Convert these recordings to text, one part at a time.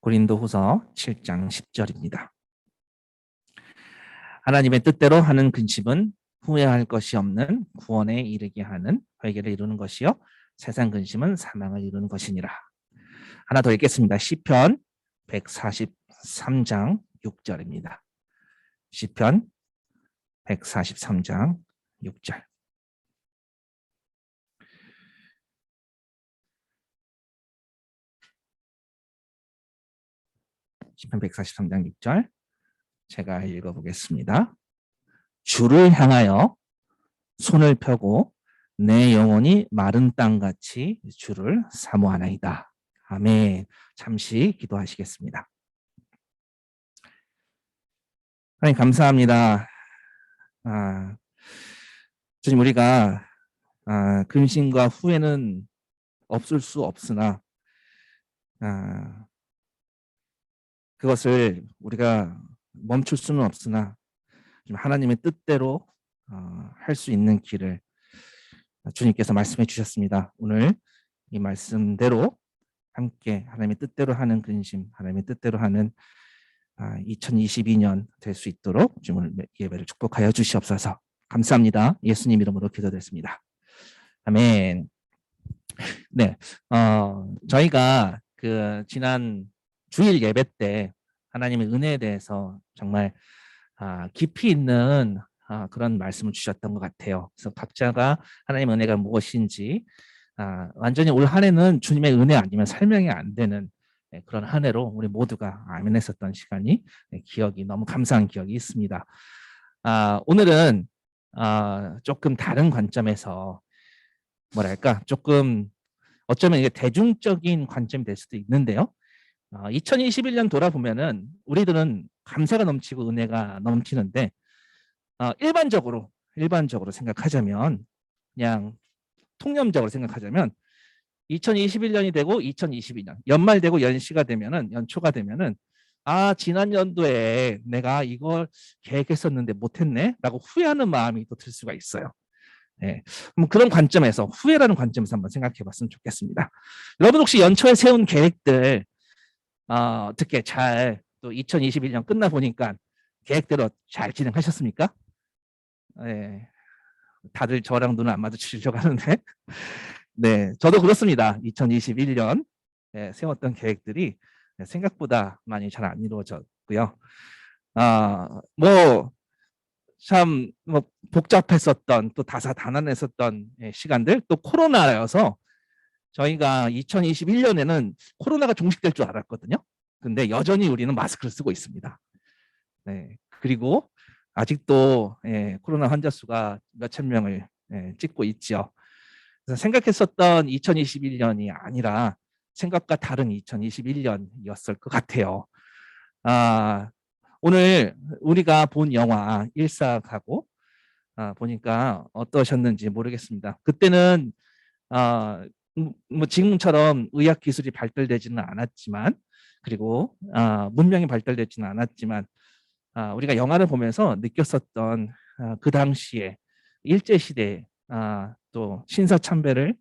고린도후서 7장 10절입니다. 하나님의 뜻대로 하는 근심은 후회할 것이 없는 구원에 이르게 하는 회개를 이루는 것이요 세상 근심은 사망을 이루는 것이니라. 하나 더 읽겠습니다. 시편 143장 6절입니다. 시편 143장 6절. 시편 143장 6절 제가 읽어보겠습니다. 주를 향하여 손을 펴고 내 영혼이 마른 땅같이 주를 사모하나이다. 아멘. 잠시 기도하시겠습니다. 하나님 감사합니다. 주님, 우리가 근심과 후회는 없을 수 없으나 그것을 우리가 멈출 수는 없으나 하나님의 뜻대로 할 수 있는 길을 주님께서 말씀해 주셨습니다. 오늘 이 말씀대로 함께 하나님의 뜻대로 하는 근심, 하나님의 뜻대로 하는 2022년 될 수 있도록 주님을 예배를 축복하여 주시옵소서. 감사합니다. 예수님 이름으로 기도드렸습니다. 아멘. 네, 저희가 그 지난 주일 예배 때 하나님의 은혜에 대해서 정말 깊이 있는 그런 말씀을 주셨던 것 같아요. 그래서 각자가 하나님의 은혜가 무엇인지 완전히 올 한 해는 주님의 은혜 아니면 설명이 안 되는 그런 한 해로 우리 모두가 아멘했었던 시간이 기억이 너무 감사한 기억이 있습니다. 오늘은 조금 다른 관점에서 뭐랄까 조금 어쩌면 이게 대중적인 관점이 될 수도 있는데요. 2021년 돌아보면은 우리들은 감사가 넘치고 은혜가 넘치는데 일반적으로 생각하자면 그냥 통념적으로 생각하자면 2021년이 되고 2022년 연말 되고 연시가 되면은 연초가 되면은 지난 연도에 내가 이걸 계획했었는데 못했네 라고 후회하는 마음이 또 들 수가 있어요. 네. 그런 관점에서 후회라는 관점에서 한번 생각해 봤으면 좋겠습니다. 여러분 혹시 연초에 세운 계획들 어떻게 잘 또 2021년 끝나 보니까 계획대로 잘 진행하셨습니까? 네. 다들 저랑 눈을 안 마주치려고 하는데 네, 저도 그렇습니다. 2021년 세웠던 계획들이 생각보다 많이 잘 안 이루어졌고요. 참 복잡했었던 또 다사다난했었던 시간들 또 코로나여서 저희가 2021년에는 코로나가 종식될 줄 알았거든요. 근데 여전히 우리는 마스크를 쓰고 있습니다. 네, 그리고 아직도 코로나 환자 수가 몇천 명을 찍고 있죠. 그래서 생각했었던 2021년이 아니라 생각과 다른 2021년이었을 것 같아요. 오늘 우리가 본 영화 일사가고 보니까 어떠셨는지 모르겠습니다. 그때는 뭐 지금처럼 의학 기술이 발달되지는 않았지만 그리고 문명이 발달되지는 않았지만 우리가 영화를 보면서 느꼈었던 그 당시에 일제시대 또 신사참배를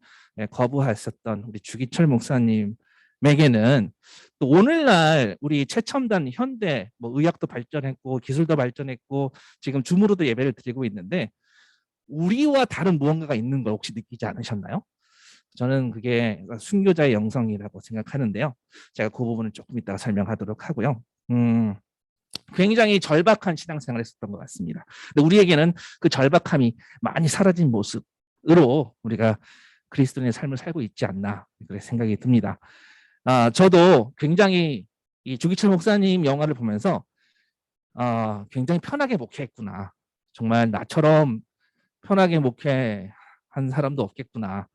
거부하셨던 우리 주기철 목사님에게는 또 오늘날 우리 최첨단 현대 뭐 의학도 발전했고 기술도 발전했고 지금 줌으로도 예배를 드리고 있는데 우리와 다른 무언가가 있는 걸 혹시 느끼지 않으셨나요? 저는 그게 순교자의 영성이라고 생각하는데요. 제가 그 부분을 조금 이따가 설명하도록 하고요. 굉장히 절박한 신앙생활을 했었던 것 같습니다. 근데 우리에게는 그 절박함이 많이 사라진 모습으로 우리가 그리스도인의 삶을 살고 있지 않나 그런 생각이 듭니다. 저도 굉장히 이 주기철 목사님 영화를 보면서 굉장히 편하게 목회했구나. 정말 나처럼 편하게 목회한 사람도 없겠구나.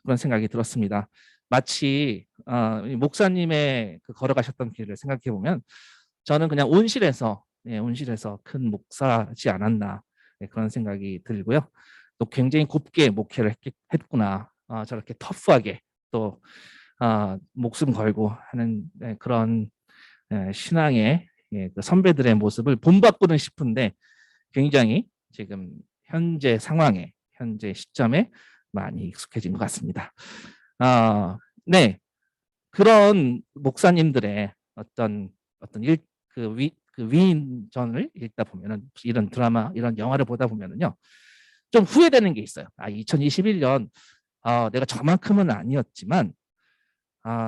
그런 생각이 들었습니다. 마치 목사님의 그 걸어가셨던 길을 생각해 보면 저는 그냥 온실에서 큰 목사지 않았나 그런 생각이 들고요. 또 굉장히 곱게 목회를 했구나. 저렇게 터프하게 또 목숨 걸고 하는 그런 신앙의 그 선배들의 모습을 본받고는 싶은데 굉장히 지금 현재 상황에 현재 시점에 많이 익숙해진 것 같습니다. 네, 그런 목사님들의 어떤 그 위인전을 읽다 보면은 이런 드라마, 이런 영화를 보다 보면은요, 좀 후회되는 게 있어요. 2021년 내가 저만큼은 아니었지만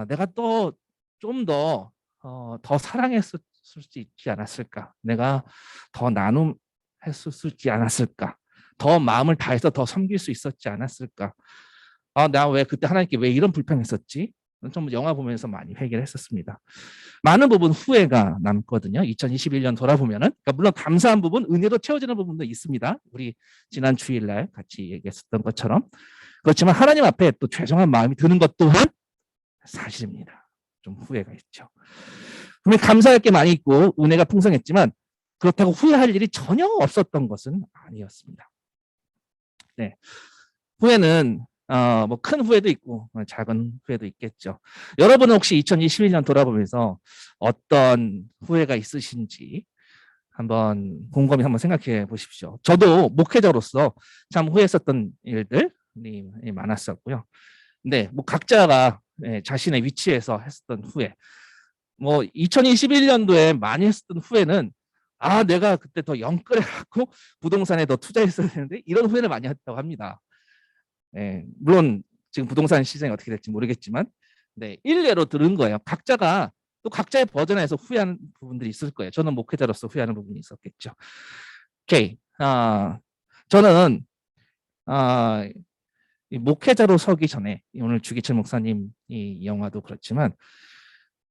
내가 또 좀 더 사랑했을 수 있지 않았을까? 내가 더 나눔했을 수 있지 않았을까? 더 마음을 다해서 더 섬길 수 있었지 않았을까? 나 왜 그때 하나님께 왜 이런 불평했었지? 좀 영화 보면서 많이 회개를 했었습니다. 많은 부분 후회가 남거든요. 2021년 돌아보면은. 그러니까 물론 감사한 부분, 은혜로 채워지는 부분도 있습니다. 우리 지난 주일날 같이 얘기했었던 것처럼. 그렇지만 하나님 앞에 또 죄송한 마음이 드는 것 또한 사실입니다. 좀 후회가 있죠. 분명히 감사할 게 많이 있고 은혜가 풍성했지만 그렇다고 후회할 일이 전혀 없었던 것은 아니었습니다. 네. 후회는 뭐 큰 후회도 있고 작은 후회도 있겠죠. 여러분은 혹시 2021년 돌아보면서 어떤 후회가 있으신지 한번 곰곰이 한번 생각해 보십시오. 저도 목회자로서 참 후회했었던 일들이 많았었고요. 네, 뭐 각자가 자신의 위치에서 했었던 후회. 뭐 2021년도에 많이 했었던 후회는 내가 그때 더 영끌해갖고 부동산에 더 투자했어야 되는데 이런 후회를 많이 했다고 합니다. 물론 지금 부동산 시장이 어떻게 될지 모르겠지만 네, 일례로 들은 거예요. 각자가 또 각자의 버전에서 후회하는 부분들이 있을 거예요. 저는 목회자로서 후회하는 부분이 있었겠죠. 오케이. 저는 이 목회자로 서기 전에 오늘 주기철 목사님 이 영화도 그렇지만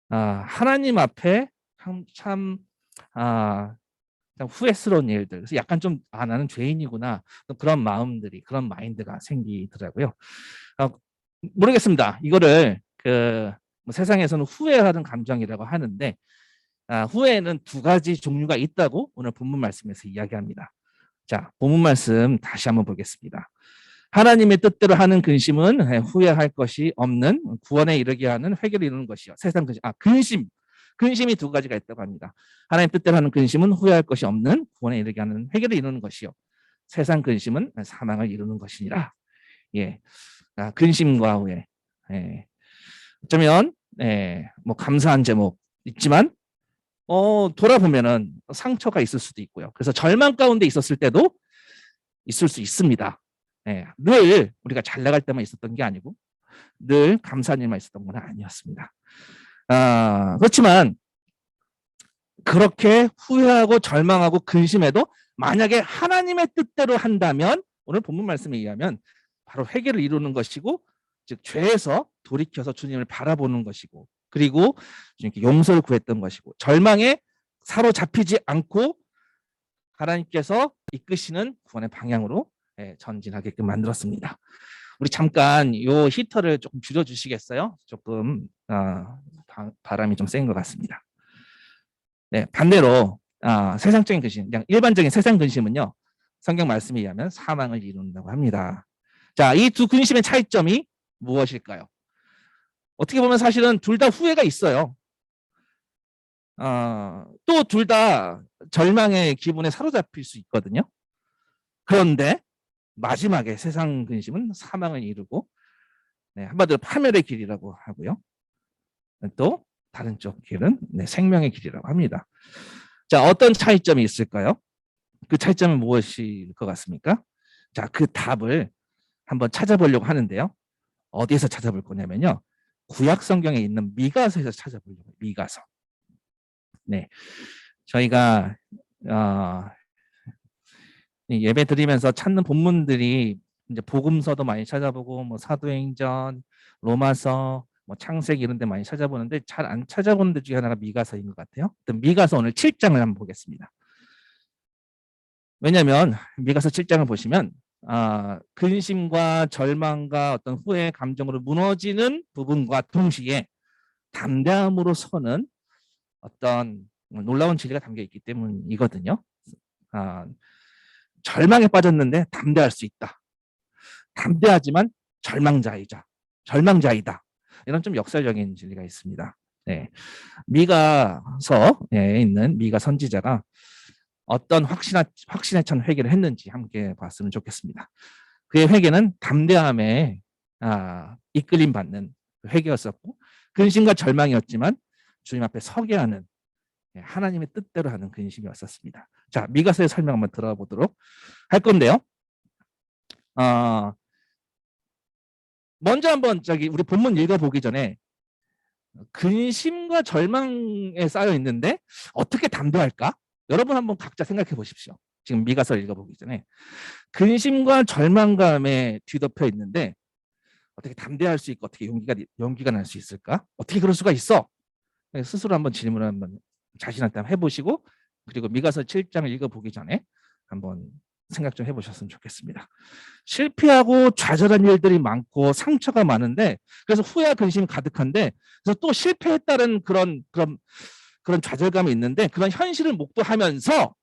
하나님 앞에 참 후회스러운 일들. 그래서 약간 좀 나는 죄인이구나 그런 마음들이 그런 마인드가 생기더라고요. 모르겠습니다. 이거를 뭐 세상에서는 후회하는 감정이라고 하는데 후회는 두 가지 종류가 있다고 오늘 본문 말씀에서 이야기합니다. 자, 본문 말씀 다시 한번 보겠습니다. 하나님의 뜻대로 하는 근심은 후회할 것이 없는 구원에 이르게 하는 회개를 이루는 것이요. 세상 근심이 두 가지가 있다고 합니다. 하나님 뜻대로 하는 근심은 후회할 것이 없는 구원에 이르게 하는 회개를 이루는 것이요. 세상 근심은 사망을 이루는 것이니라. 예, 근심과 후회. 어쩌면 뭐 감사한 제목 있지만 돌아보면은 상처가 있을 수도 있고요. 그래서 절망 가운데 있었을 때도 있을 수 있습니다. 늘 우리가 잘 나갈 때만 있었던 게 아니고 늘 감사한 일만 있었던 건 아니었습니다. 그렇지만 그렇게 후회하고 절망하고 근심해도 만약에 하나님의 뜻대로 한다면 오늘 본문 말씀에 의하면 바로 회개를 이루는 것이고 즉 죄에서 돌이켜서 주님을 바라보는 것이고 그리고 용서를 구했던 것이고 절망에 사로잡히지 않고 하나님께서 이끄시는 구원의 방향으로 전진하게끔 만들었습니다. 우리 잠깐 요 히터를 조금 줄여주시겠어요? 조금 바람이 좀 센 것 같습니다. 네, 반대로 세상적인 근심, 그냥 일반적인 세상 근심은요. 성경 말씀에 의하면 사망을 이룬다고 합니다. 자, 이 두 근심의 차이점이 무엇일까요? 어떻게 보면 사실은 둘 다 후회가 있어요. 또 둘 다 절망의 기분에 사로잡힐 수 있거든요. 그런데 마지막에 세상 근심은 사망을 이루고 한마디로 파멸의 길이라고 하고요. 또 다른 쪽 길은 생명의 길이라고 합니다. 자, 어떤 차이점이 있을까요? 그 차이점은 무엇일 것 같습니까? 자, 그 답을 한번 찾아보려고 하는데요. 어디에서 찾아볼 거냐면요. 구약 성경에 있는 미가서에서 찾아보려고 해요. 미가서. 네, 저희가 예배 드리면서 찾는 본문들이 이제 복음서도 많이 찾아보고 뭐 사도행전, 로마서, 뭐 창세기 이런 데 많이 찾아보는데 잘 안 찾아보는 데 중에 하나가 미가서인 것 같아요. 미가서 오늘 7장을 한번 보겠습니다. 왜냐하면 미가서 7장을 보시면 근심과 절망과 어떤 후회의 감정으로 무너지는 부분과 동시에 담대함으로 서는 어떤 놀라운 진리가 담겨 있기 때문이거든요. 절망에 빠졌는데 담대할 수 있다. 담대하지만 절망자이다. 이런 좀 역설적인 진리가 있습니다. 네. 미가서에 있는 미가 선지자가 어떤 확신에 찬 회개를 했는지 함께 봤으면 좋겠습니다. 그의 회개는 담대함에 이끌림 받는 회개였었고 근심과 절망이었지만 주님 앞에 서게 하는 하나님의 뜻대로 하는 근심이었었습니다. 자, 미가서의 설명 한번 들어보도록 할 건데요. 먼저 한번 우리 본문 읽어보기 전에 근심과 절망에 쌓여 있는데 어떻게 담대할까? 여러분 한번 각자 생각해 보십시오. 지금 미가서를 읽어보기 전에 근심과 절망감에 뒤덮여 있는데 어떻게 담대할 수 있고 어떻게 용기가 날 수 있을까? 어떻게 그럴 수가 있어? 스스로 한번 질문을 한번 자신한테 해보시고 그리고 미가서 7장을 읽어보기 전에 한번 생각 좀 해보셨으면 좋겠습니다. 실패하고 좌절한 일들이 많고 상처가 많은데 그래서 후회와 근심이 가득한데 그래서 또 실패했다는 그런 좌절감이 있는데 그런 현실을 목도하면서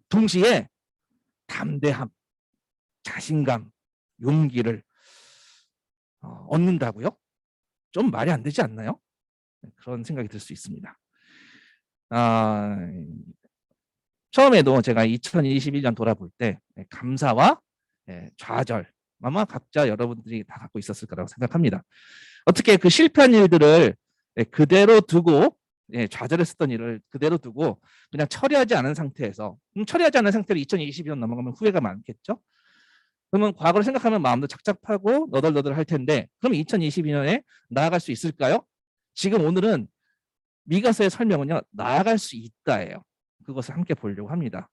동시에 담대함, 자신감, 용기를 얻는다고요? 좀 말이 안 되지 않나요? 그런 생각이 들 수 있습니다. 처음에도 제가 2021년 돌아볼 때 감사와 좌절 아마 각자 여러분들이 다 갖고 있었을 거라고 생각합니다. 어떻게 그 실패한 일들을 그대로 두고 좌절했었던 일을 그대로 두고 그냥 처리하지 않은 상태에서 처리하지 않은 상태로 2022년 넘어가면 후회가 많겠죠. 그러면 과거를 생각하면 마음도 착잡하고 너덜너덜 할 텐데 그럼 2022년에 나아갈 수 있을까요? 지금 오늘은 미가서의 설명은요. 나아갈 수 있다예요. 그것을 함께 보려고 합니다.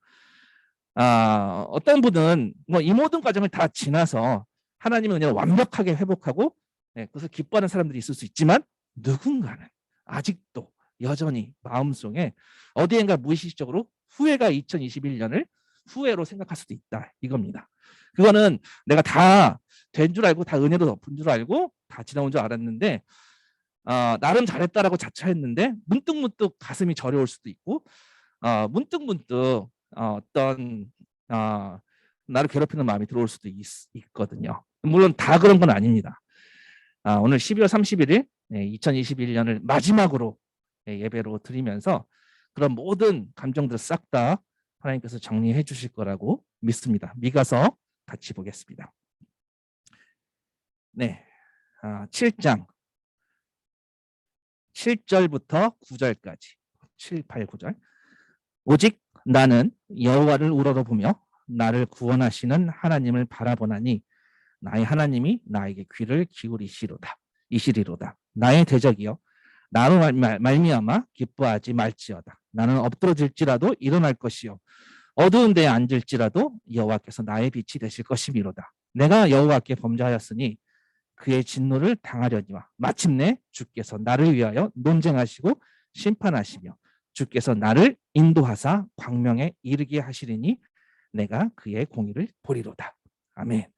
어떤 분은 뭐 이 모든 과정을 다 지나서 하나님의 은혜를 완벽하게 회복하고 그것을 기뻐하는 사람들이 있을 수 있지만 누군가는 아직도 여전히 마음속에 어디엔가 무의식적으로 후회가 2021년을 후회로 생각할 수도 있다 이겁니다. 그거는 내가 다 된 줄 알고 다 은혜로 덮은 줄 알고 다 지나온 줄 알았는데 나름 잘했다라고 자처했는데 문득문득 가슴이 저려올 수도 있고 문득문득 어떤 나를 괴롭히는 마음이 들어올 수도 있거든요. 물론 다 그런 건 아닙니다. 오늘 12월 31일 2021년을 마지막으로 예배로 드리면서 그런 모든 감정들을 싹 다 하나님께서 정리해 주실 거라고 믿습니다. 미가서 같이 보겠습니다. 네, 7장 7절부터 9절까지 7, 8, 9절 오직 나는 여호와를 우러러보며 나를 구원하시는 하나님을 바라보나니 나의 하나님이 나에게 귀를 이시리로다. 나의 대적이여 나로 말미암아 기뻐하지 말지어다. 나는 엎드러질지라도 일어날 것이요 어두운 데에 앉을지라도 여호와께서 나의 빛이 되실 것이미로다. 내가 여호와께 범죄하였으니 그의 진노를 당하려니와 마침내 주께서 나를 위하여 논쟁하시고 심판하시며 주께서 나를 인도하사 광명에 이르게 하시리니 내가 그의 공의를 보리로다. 아멘.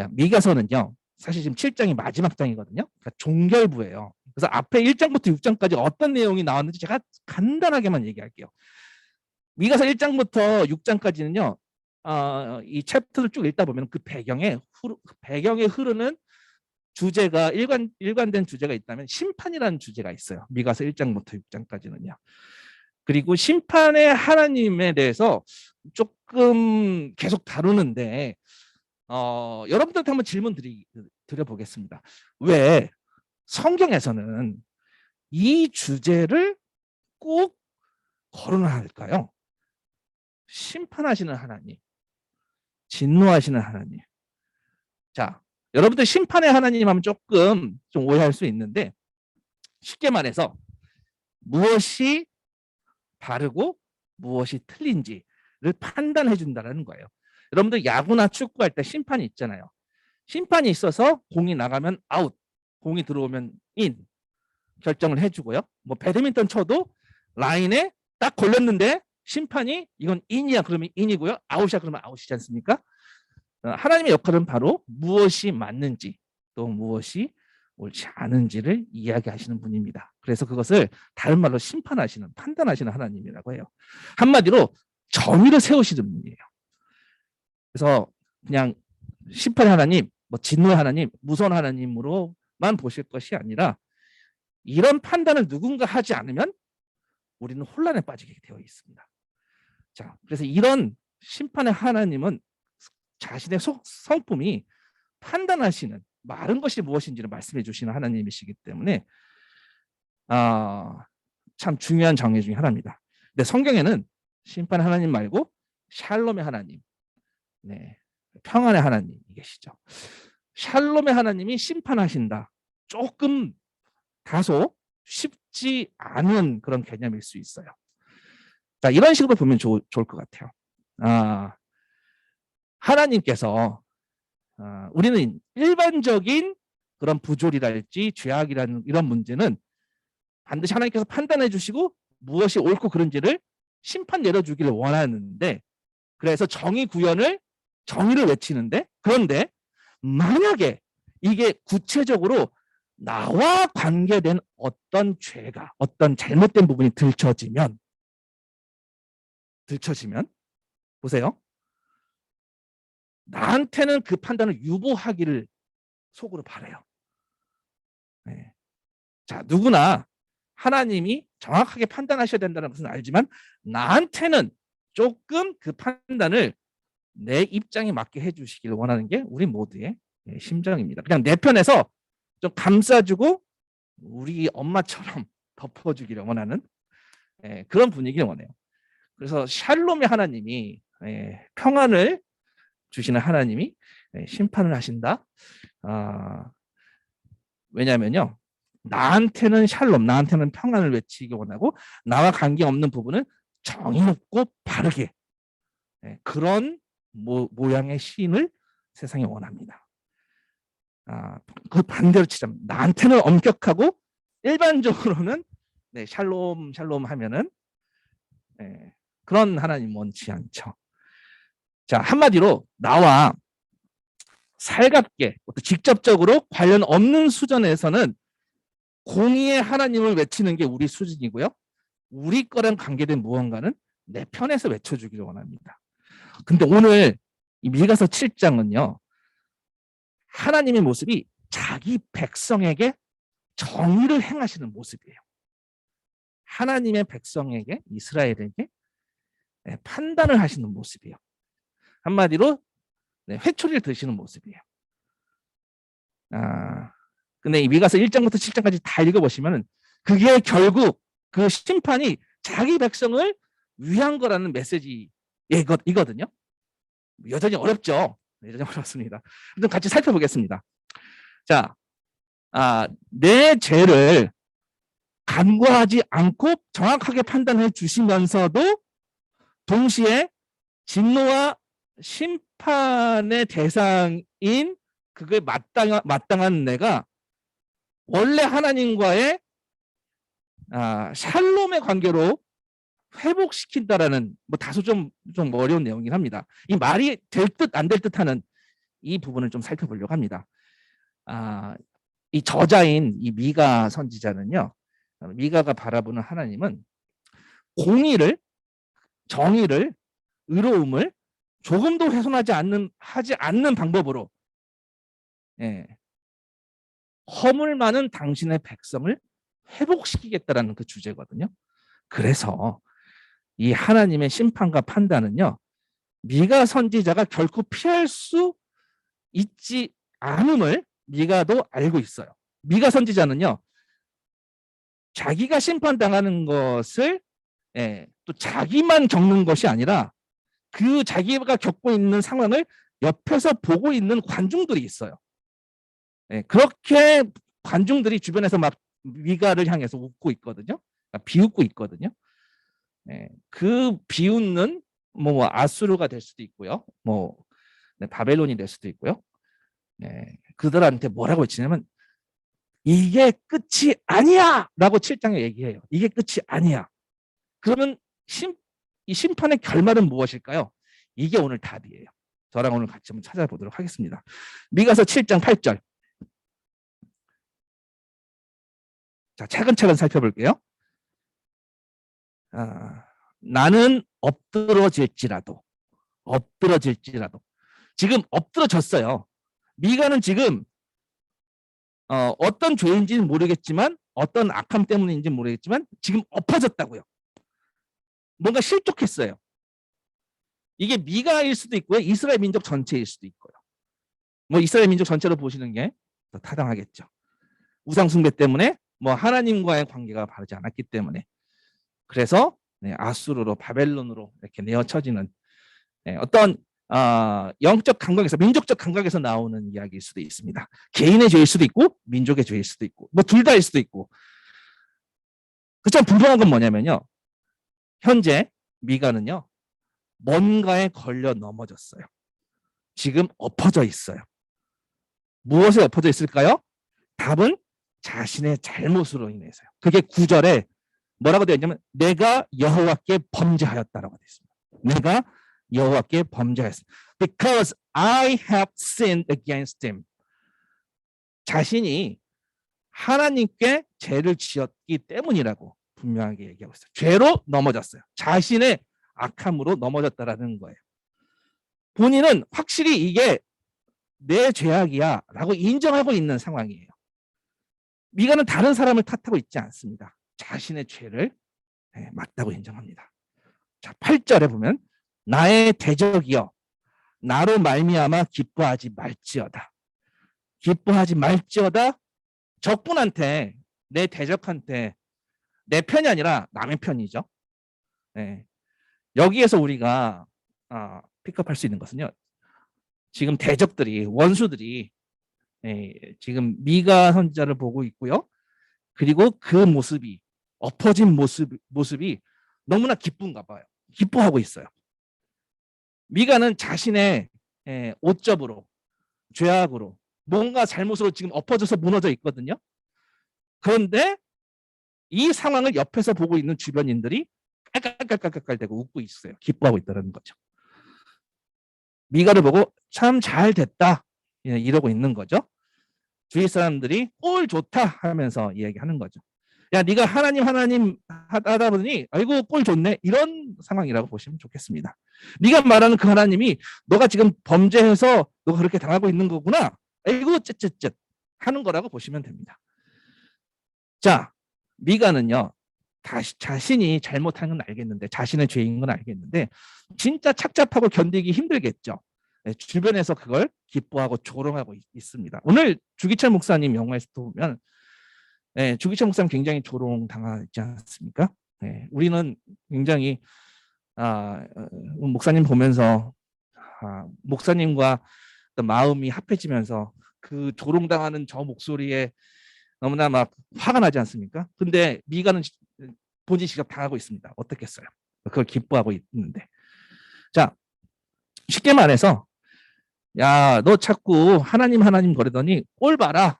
미가서는요. 사실 지금 7장이 마지막 장이거든요. 그러니까 종결부예요. 그래서 앞에 1장부터 6장까지 어떤 내용이 나왔는지 제가 간단하게만 얘기할게요. 미가서 1장부터 6장까지는요. 이 챕터를 쭉 읽다 보면 그 배경에 흐르는 주제가 일관된 주제가 있다면 심판이라는 주제가 있어요. 미가서 1장부터 6장까지는요. 그리고 심판의 하나님에 대해서 조금 계속 다루는데 여러분들한테 한번 질문 드려보겠습니다. 왜 성경에서는 이 주제를 꼭 거론할까요? 심판하시는 하나님, 진노하시는 하나님. 자, 여러분들 심판의 하나님 하면 조금 좀 오해할 수 있는데 쉽게 말해서 무엇이 바르고 무엇이 틀린지를 판단해 준다는 거예요. 여러분들 야구나 축구할 때 심판이 있잖아요. 심판이 있어서 공이 나가면 아웃, 공이 들어오면 인 결정을 해주고요. 뭐 배드민턴 쳐도 라인에 딱 걸렸는데 심판이 이건 인이야 그러면 인이고요. 아웃이야 그러면 아웃이지 않습니까? 하나님의 역할은 바로 무엇이 맞는지 또 무엇이 옳지 않은지를 이야기하시는 분입니다. 그래서 그것을 다른 말로 심판하시는, 판단하시는 하나님이라고 해요. 한마디로 정의를 세우시는 분이에요. 그래서 그냥 심판의 하나님, 뭐 진노의 하나님, 무서운 하나님으로만 보실 것이 아니라 이런 판단을 누군가 하지 않으면 우리는 혼란에 빠지게 되어 있습니다. 자, 그래서 이런 심판의 하나님은 자신의 성품이 판단하시는 마른 것이 무엇인지를 말씀해 주시는 하나님이시기 때문에 참 중요한 정의 중에 하나입니다. 근데 성경에는 심판 하나님 말고 샬롬의 하나님, 네, 평안의 하나님이 계시죠. 샬롬의 하나님이 심판하신다. 조금 다소 쉽지 않은 그런 개념일 수 있어요. 자, 이런 식으로 보면 좋을 것 같아요. 하나님께서 우리는 일반적인 그런 부조리랄지 죄악이라는 이런 문제는 반드시 하나님께서 판단해 주시고 무엇이 옳고 그른지를 심판 내려주기를 원하는데, 그래서 정의를 외치는데, 그런데 만약에 이게 구체적으로 나와 관계된 어떤 죄가, 어떤 잘못된 부분이 들춰지면 보세요. 나한테는 그 판단을 유보하기를 속으로 바라요. 네. 자, 누구나 하나님이 정확하게 판단하셔야 된다는 것은 알지만 나한테는 조금 그 판단을 내 입장에 맞게 해주시기를 원하는 게 우리 모두의 심정입니다. 그냥 내 편에서 좀 감싸주고 우리 엄마처럼 덮어주기를 원하는 그런 분위기를 원해요. 그래서 샬롬의 하나님이, 평안을 주시는 하나님이 심판을 하신다. 왜냐하면요, 나한테는 샬롬, 나한테는 평안을 외치기 원하고 나와 관계없는 부분은 정의롭고 바르게, 그런 모양의 시인을 세상에 원합니다. 그 반대로 치자면 나한테는 엄격하고 일반적으로는 샬롬 하면은 그런 하나님 원치 않죠. 자, 한마디로 나와 살갑게 직접적으로 관련 없는 수준에서는 공의의 하나님을 외치는 게 우리 수준이고요. 우리 거랑 관계된 무언가는 내 편에서 외쳐주기를 원합니다. 근데 오늘 이 미가서 7장은요. 하나님의 모습이 자기 백성에게 정의를 행하시는 모습이에요. 하나님의 백성에게, 이스라엘에게 판단을 하시는 모습이에요. 한마디로 회초리를 드시는 모습이에요. 근데 이 미가서 1장부터 7장까지 다 읽어보시면 그게 결국 그 심판이 자기 백성을 위한 거라는 메시지이거든요. 여전히 어렵죠. 여전히 어렵습니다. 좀 같이 살펴보겠습니다. 자, 내 죄를 간과하지 않고 정확하게 판단해 주시면서도 동시에 진노와 심판의 대상인 그게 마땅한 내가 원래 하나님과의 샬롬의 관계로 회복시킨다라는 다소 좀 어려운 내용이긴 합니다. 이 말이 될 듯 안 될 듯 하는 이 부분을 좀 살펴보려고 합니다. 이 저자인 이 미가 선지자는요, 미가가 바라보는 하나님은 공의를, 정의를, 의로움을 조금도 훼손하지 않는 방법으로 허물 많은 당신의 백성을 회복시키겠다라는 그 주제거든요. 그래서 이 하나님의 심판과 판단은요, 미가 선지자가 결코 피할 수 있지 않음을 미가도 알고 있어요. 미가 선지자는요, 자기가 심판당하는 것을 또 자기만 겪는 것이 아니라 그 자기가 겪고 있는 상황을 옆에서 보고 있는 관중들이 있어요. 그렇게 관중들이 주변에서 막 미가를 향해서 웃고 있거든요. 비웃고 있거든요. 그 비웃는 아수르가 될 수도 있고요. 바벨론이 될 수도 있고요. 그들한테 뭐라고 외치냐면 이게 끝이 아니야! 라고 7장에 얘기해요. 이게 끝이 아니야. 그러면 이 심판의 결말은 무엇일까요? 이게 오늘 답이에요. 저랑 오늘 같이 한번 찾아보도록 하겠습니다. 미가서 7장 8절. 자, 차근차근 살펴볼게요. 나는 엎드러질지라도 지금 엎드러졌어요. 미가는 지금 어떤 죄인지는 모르겠지만 어떤 악함 때문인지는 모르겠지만 지금 엎어졌다고요. 뭔가 실족했어요. 이게 미가일 수도 있고요. 이스라엘 민족 전체일 수도 있고요. 이스라엘 민족 전체로 보시는 게 더 타당하겠죠. 우상 숭배 때문에 하나님과의 관계가 바르지 않았기 때문에 그래서 아수르로 바벨론으로 이렇게 내어쳐지는 어떤 영적 감각에서 민족적 감각에서 나오는 이야기일 수도 있습니다. 개인의 죄일 수도 있고 민족의 죄일 수도 있고 뭐 둘 다일 수도 있고. 그참 불공한 건 뭐냐면요. 현재 미가는요. 뭔가에 걸려 넘어졌어요. 지금 엎어져 있어요. 무엇에 엎어져 있을까요? 답은 자신의 잘못으로 인해서요. 그게 9절에 뭐라고 되어 있냐면 내가 여호와께 범죄하였다라고 되어 있습니다. 내가 여호와께 범죄하였습니다. Because I have sinned against him. 자신이 하나님께 죄를 지었기 때문이라고 분명하게 얘기하고 있어요. 죄로 넘어졌어요. 자신의 악함으로 넘어졌다라는 거예요. 본인은 확실히 이게 내 죄악이야 라고 인정하고 있는 상황이에요. 미가는 다른 사람을 탓하고 있지 않습니다. 자신의 죄를 맞다고 인정합니다. 자, 8절에 보면 나의 대적이여 나로 말미암아 기뻐하지 말지어다. 기뻐하지 말지어다. 적군한테 내 대적한테 내 편이 아니라 남의 편이죠. 네. 여기에서 우리가 픽업할 수 있는 것은요. 지금 대적들이 원수들이 지금 미가 선지자를 보고 있고요. 그리고 그 모습이 엎어진 모습이 너무나 기쁜가 봐요. 기뻐하고 있어요. 미가는 자신의 오점으로 죄악으로 뭔가 잘못으로 지금 엎어져서 무너져 있거든요. 그런데 이 상황을 옆에서 보고 있는 주변인들이 깔깔깔깔깔대고 웃고 있어요. 기뻐하고 있다는 거죠. 미가를 보고 참 잘 됐다 이러고 있는 거죠. 주위 사람들이 꼴 좋다 하면서 이야기하는 거죠. 야, 네가 하나님 하다 보니 아이고 꼴 좋네 이런 상황이라고 보시면 좋겠습니다. 네가 말하는 그 하나님이 너가 지금 범죄해서 너가 그렇게 당하고 있는 거구나. 아이고 쯧쯧쯧 하는 거라고 보시면 됩니다. 자, 미가는요. 자신이 잘못한 건 알겠는데 자신의 죄인 건 알겠는데 진짜 착잡하고 견디기 힘들겠죠. 주변에서 그걸 기뻐하고 조롱하고 있습니다. 오늘 주기철 목사님 영화에서 보면 주기철 목사님 굉장히 조롱당하지 않습니까? 우리는 굉장히 목사님 보면서 목사님과 마음이 합해지면서 그 조롱당하는 저 목소리에 너무나 막 화가 나지 않습니까? 근데 미가는 본인이 직접 당하고 있습니다. 어떻겠어요? 그걸 기뻐하고 있는데. 자, 쉽게 말해서 야, 너 자꾸 하나님 거리더니 꼴 봐라.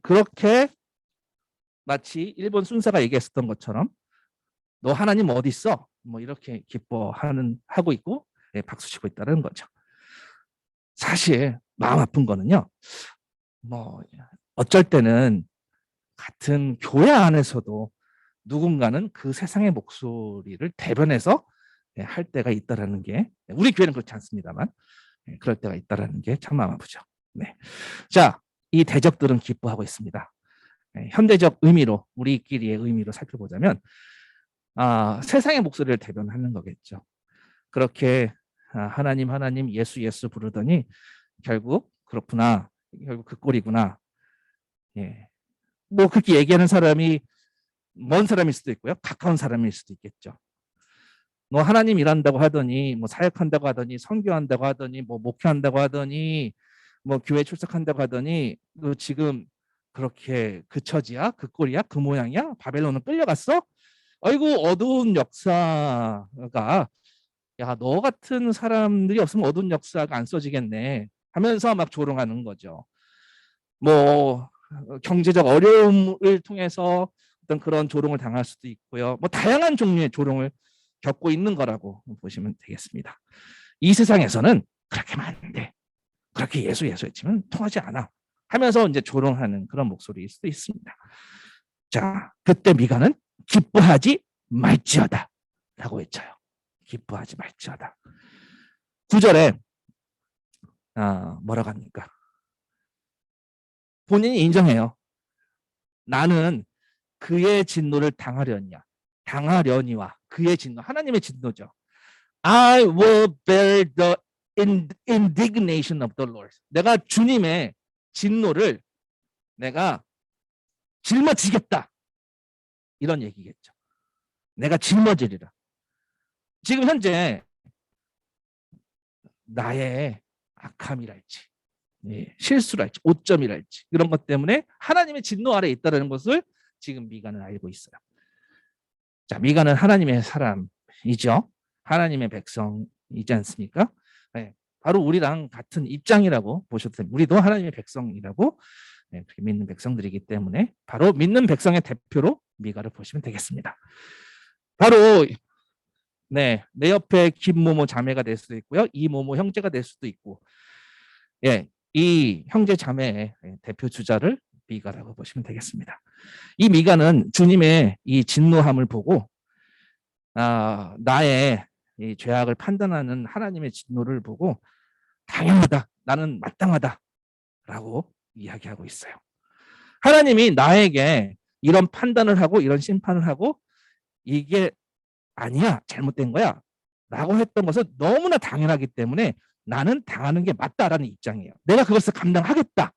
그렇게 마치 일본 순사가 얘기했었던 것처럼 너 하나님 어디 있어? 뭐 이렇게 하고 있고 박수 치고 있다는 거죠. 사실 마음 아픈 거는요. 뭐 어쩔 때는 같은 교회 안에서도 누군가는 그 세상의 목소리를 대변해서 할 때가 있다라는 게 우리 교회는 그렇지 않습니다만 그럴 때가 있다라는 게 참 마음 아프죠. 네. 자, 이 대적들은 기뻐하고 있습니다. 현대적 의미로 우리끼리의 의미로 살펴보자면 세상의 목소리를 대변하는 거겠죠. 그렇게 하나님 예수 부르더니 결국 그렇구나. 결국 그 꼴이구나. 예. 뭐 그렇게 얘기하는 사람이 먼 사람일 수도 있고요. 가까운 사람일 수도 있겠죠. 너 하나님 일한다고 하더니 뭐 사역한다고 하더니 선교한다고 하더니 뭐 목회한다고 하더니 뭐 교회 출석한다고 하더니 너 지금 그렇게 그 처지야? 그 꼴이야? 그 모양이야? 바벨론은 끌려갔어? 아이고 어두운 역사가 야, 너 같은 사람들이 없으면 어두운 역사가 안 써지겠네 하면서 막 조롱하는 거죠. 뭐 경제적 어려움을 통해서 어떤 그런 조롱을 당할 수도 있고요. 뭐 다양한 종류의 조롱을 겪고 있는 거라고 보시면 되겠습니다. 이 세상에서는 그렇게 하면 안 돼. 그렇게 예수 외치면 통하지 않아. 하면서 이제 조롱하는 그런 목소리일 수도 있습니다. 자, 그때 미가는 기뻐하지 말지어다 라고 외쳐요. 기뻐하지 말지어다. 9절에 뭐라고 합니까? 본인이 인정해요. 나는 그의 진노를 당하려니와 그의 진노, 하나님의 진노죠. I will bear the indignation of the Lord. 내가 주님의 진노를 내가 짊어지겠다. 이런 얘기겠죠. 내가 짊어지리라. 지금 현재 나의 악함이랄지, 실수랄지, 오점이랄지 이런 것 때문에 하나님의 진노 아래에 있다는 것을 지금 미가는 알고 있어요. 자, 미가는 하나님의 사람이죠. 하나님의 백성이지 않습니까? 네, 바로 우리랑 같은 입장이라고 보셔도 됩니다. 우리도 하나님의 백성이라고 그렇게 믿는 백성들이기 때문에 바로 믿는 백성의 대표로 미가를 보시면 되겠습니다. 바로 내 옆에 김모모 자매가 될 수도 있고요. 이모모 형제가 될 수도 있고, 이 형제 자매의 대표 주자를 미가라고 보시면 되겠습니다. 이 미가는 주님의 이 진노함을 보고 나의 이 죄악을 판단하는 하나님의 진노를 보고 당연하다, 나는 마땅하다라고 이야기하고 있어요. 하나님이 나에게 이런 판단을 하고 이런 심판을 하고 이게 아니야, 잘못된 거야 라고 했던 것은 너무나 당연하기 때문에 나는 당하는 게 맞다라는 입장이에요. 내가 그것을 감당하겠다.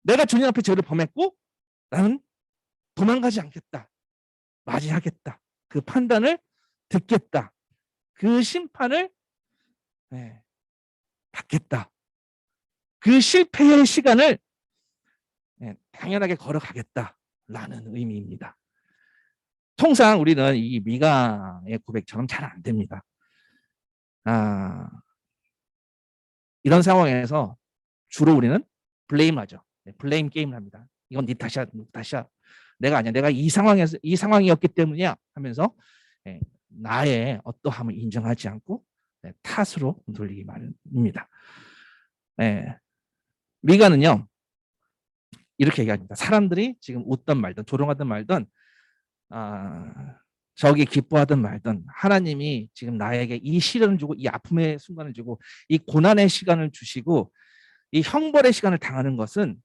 내가 주님 앞에 죄를 범했고 나는 도망가지 않겠다. 맞이하겠다. 그 판단을 듣겠다. 그 심판을 받겠다. 그 실패의 시간을 당연하게 걸어가겠다라는 의미입니다. 통상 우리는 이 미가의 고백처럼 잘 안 됩니다. 이런 상황에서 주로 우리는 블레임하죠. 블레임 게임을 합니다. 이건 네 탓이야, 네 탓이야. 내가 아니야. 내가 이 상황이었기 때문이야 하면서 나의 어떠함을 인정하지 않고 탓으로 돌리기 마련입니다. 미가는요 이렇게 얘기합니다. 사람들이 지금 웃던 말든 조롱하든 말든 저기 기뻐하든 말든 하나님이 지금 나에게 이 시련을 주고 이 아픔의 순간을 주고 이 고난의 시간을 주시고 이 형벌의 시간을 당하는 것은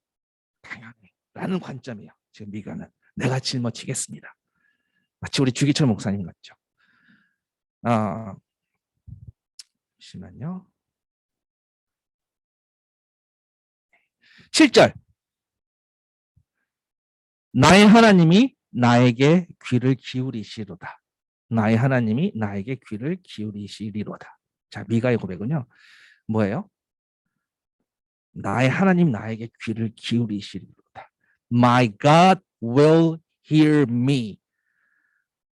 당연해라는 관점이에요. 지금 미가는 내가 짊어지겠습니다. 마치 우리 주기철 목사님 같죠. 잠시만요. 7절 나의 하나님이 나에게 귀를 기울이시로다. 나의 하나님이 나에게 귀를 기울이시리로다. 자, 미가의 고백은요. 뭐예요? 나의 하나님 나에게 귀를 기울이시리로다. My God will hear me.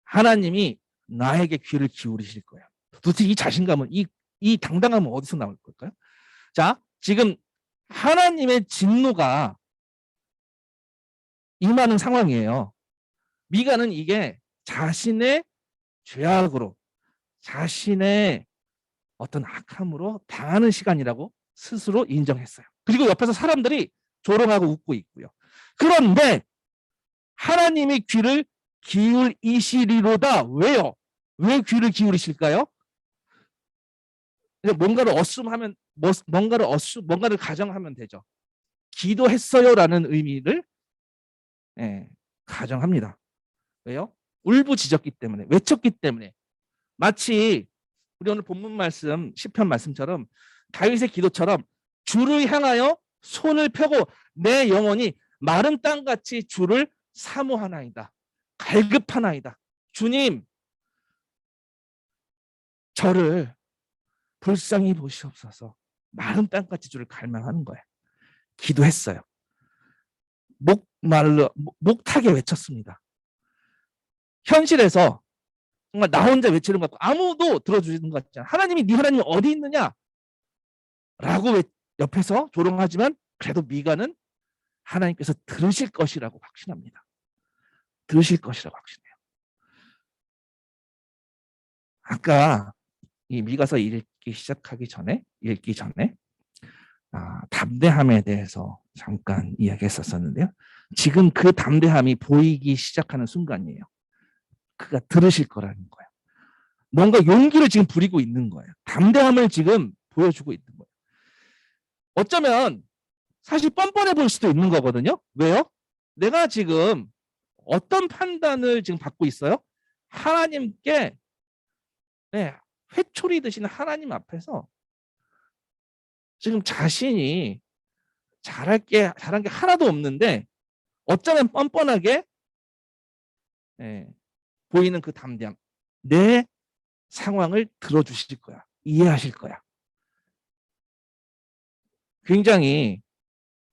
하나님이 나에게 귀를 기울이실 거예요. 도대체 이 자신감은, 이 당당함은 어디서 나올 걸까요? 자, 지금 하나님의 진노가 임하는 상황이에요. 미가는 이게 자신의 죄악으로, 자신의 어떤 악함으로 당하는 시간이라고 스스로 인정했어요. 그리고 옆에서 사람들이 조롱하고 웃고 있고요. 그런데 하나님이 귀를 기울이시리로다. 왜요? 왜 귀를 기울이실까요? 뭔가를 뭔가를 가정하면 되죠. 기도했어요라는 의미를 가정합니다. 왜요? 울부짖었기 때문에, 외쳤기 때문에. 마치 우리 오늘 본문 말씀, 시편 말씀처럼 다윗의 기도처럼 주를 향하여 손을 펴고 내 영혼이 마른 땅같이 주를 사모하나이다. 갈급하나이다. 주님, 저를 불쌍히 보시옵소서. 마른 땅같이 주를 갈망하는 거예요. 기도했어요. 목타게 외쳤습니다. 현실에서 정말 나 혼자 외치는 것 같고 아무도 들어주는 것 같지 않아. 하나님이 네 하나님이 어디 있느냐? 라고 옆에서 조롱하지만 그래도 미가는 하나님께서 들으실 것이라고 확신합니다. 들으실 것이라고 확신해요. 아까 이 미가서 읽기 전에 담대함에 대해서 잠깐 이야기했었는데요. 지금 그 담대함이 보이기 시작하는 순간이에요. 그가 들으실 거라는 거예요. 뭔가 용기를 지금 부리고 있는 거예요. 담대함을 지금 보여주고 있는 거예요. 어쩌면 사실 뻔뻔해 보일 수도 있는 거거든요. 왜요? 내가 지금 어떤 판단을 지금 받고 있어요? 하나님께 회초리 드시는 하나님 앞에서 지금 자신이 잘한 게 하나도 없는데 어쩌면 뻔뻔하게 예, 보이는 그 담대함, 내 상황을 들어주실 거야, 이해하실 거야. 굉장히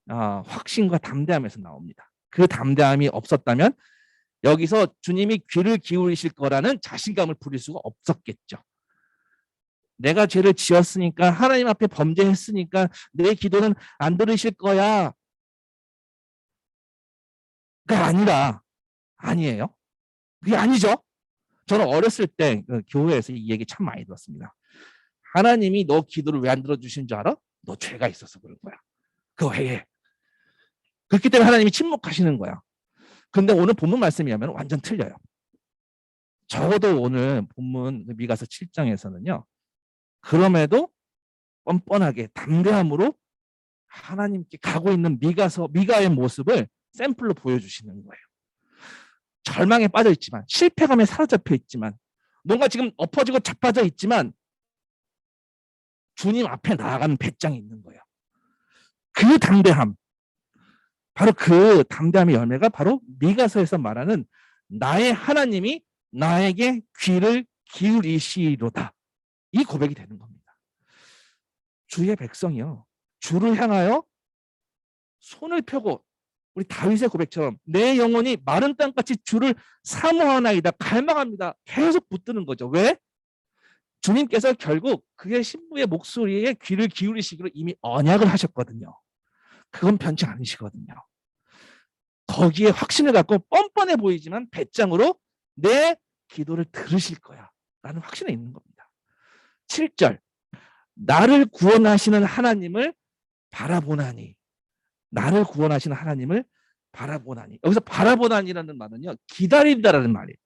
확신과 담대함에서 나옵니다. 그 담대함이 없었다면 여기서 주님이 귀를 기울이실 거라는 자신감을 부릴 수가 없었겠죠. 내가 죄를 지었으니까, 하나님 앞에 범죄했으니까 내 기도는 안 들으실 거야. 그게 아니라, 아니에요. 그게 아니죠. 저는 어렸을 때 교회에서 이 얘기 참 많이 들었습니다. 하나님이 너 기도를 왜 안 들어주신 줄 알아? 너 죄가 있어서 그런 거야. 그거 해. 그렇기 때문에 하나님이 침묵하시는 거야. 근데 오늘 본문 말씀이라면 완전 틀려요. 적어도 오늘 본문 미가서 7장에서는요. 그럼에도 뻔뻔하게 담대함으로 하나님께 가고 있는 미가의 모습을 샘플로 보여주시는 거예요. 절망에 빠져 있지만, 실패감에 사로잡혀 있지만, 뭔가 지금 엎어지고 자빠져 있지만 주님 앞에 나아가는 배짱이 있는 거예요. 그 담대함, 바로 그 담대함의 열매가 바로 미가서에서 말하는 나의 하나님이 나에게 귀를 기울이시로다, 이 고백이 되는 겁니다. 주의 백성이요, 주를 향하여 손을 펴고, 우리 다윗의 고백처럼 내 영혼이 마른 땅같이 주를 사모하나이다, 갈망합니다, 계속 붙드는 거죠. 왜? 주님께서 결국 그의 신부의 목소리에 귀를 기울이시기로 이미 언약을 하셨거든요. 그건 변치 않으시거든요. 거기에 확신을 갖고 뻔뻔해 보이지만 배짱으로 내 기도를 들으실 거야 라는 확신이 있는 겁니다. 7절, 나를 구원하시는 하나님을 바라보나니, 나를 구원하시는 하나님을 바라보나니. 여기서 바라보나니라는 말은요, 기다린다라는 말이에요.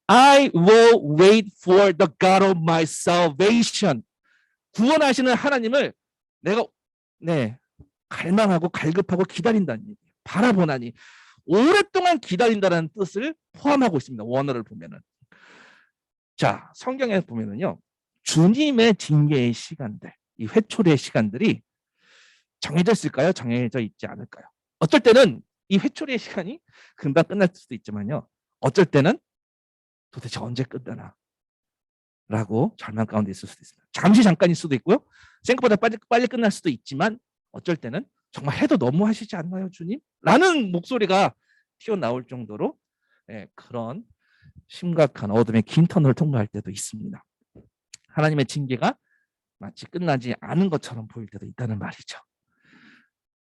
I will wait for the God of my salvation. 구원하시는 하나님을 내가 갈망하고 갈급하고 기다린다는 얘기예요. 바라보나니, 오랫동안 기다린다는 뜻을 포함하고 있습니다. 원어를 보면은. 자, 성경에 보면은요, 주님의 징계의 시간들, 이 회초리의 시간들이 정해져 있을까요? 정해져 있지 않을까요? 어쩔 때는 이 회초리의 시간이 금방 끝날 수도 있지만요, 어쩔 때는 도대체 언제 끝나나 라고 절망 가운데 있을 수도 있습니다. 잠시 잠깐일 수도 있고요, 생각보다 빨리 끝날 수도 있지만, 어쩔 때는 정말 해도 너무 하시지 않나요, 주님? 라는 목소리가 튀어나올 정도로 그런 심각한 어둠의 긴 터널을 통과할 때도 있습니다. 하나님의 징계가 마치 끝나지 않은 것처럼 보일 때도 있다는 말이죠.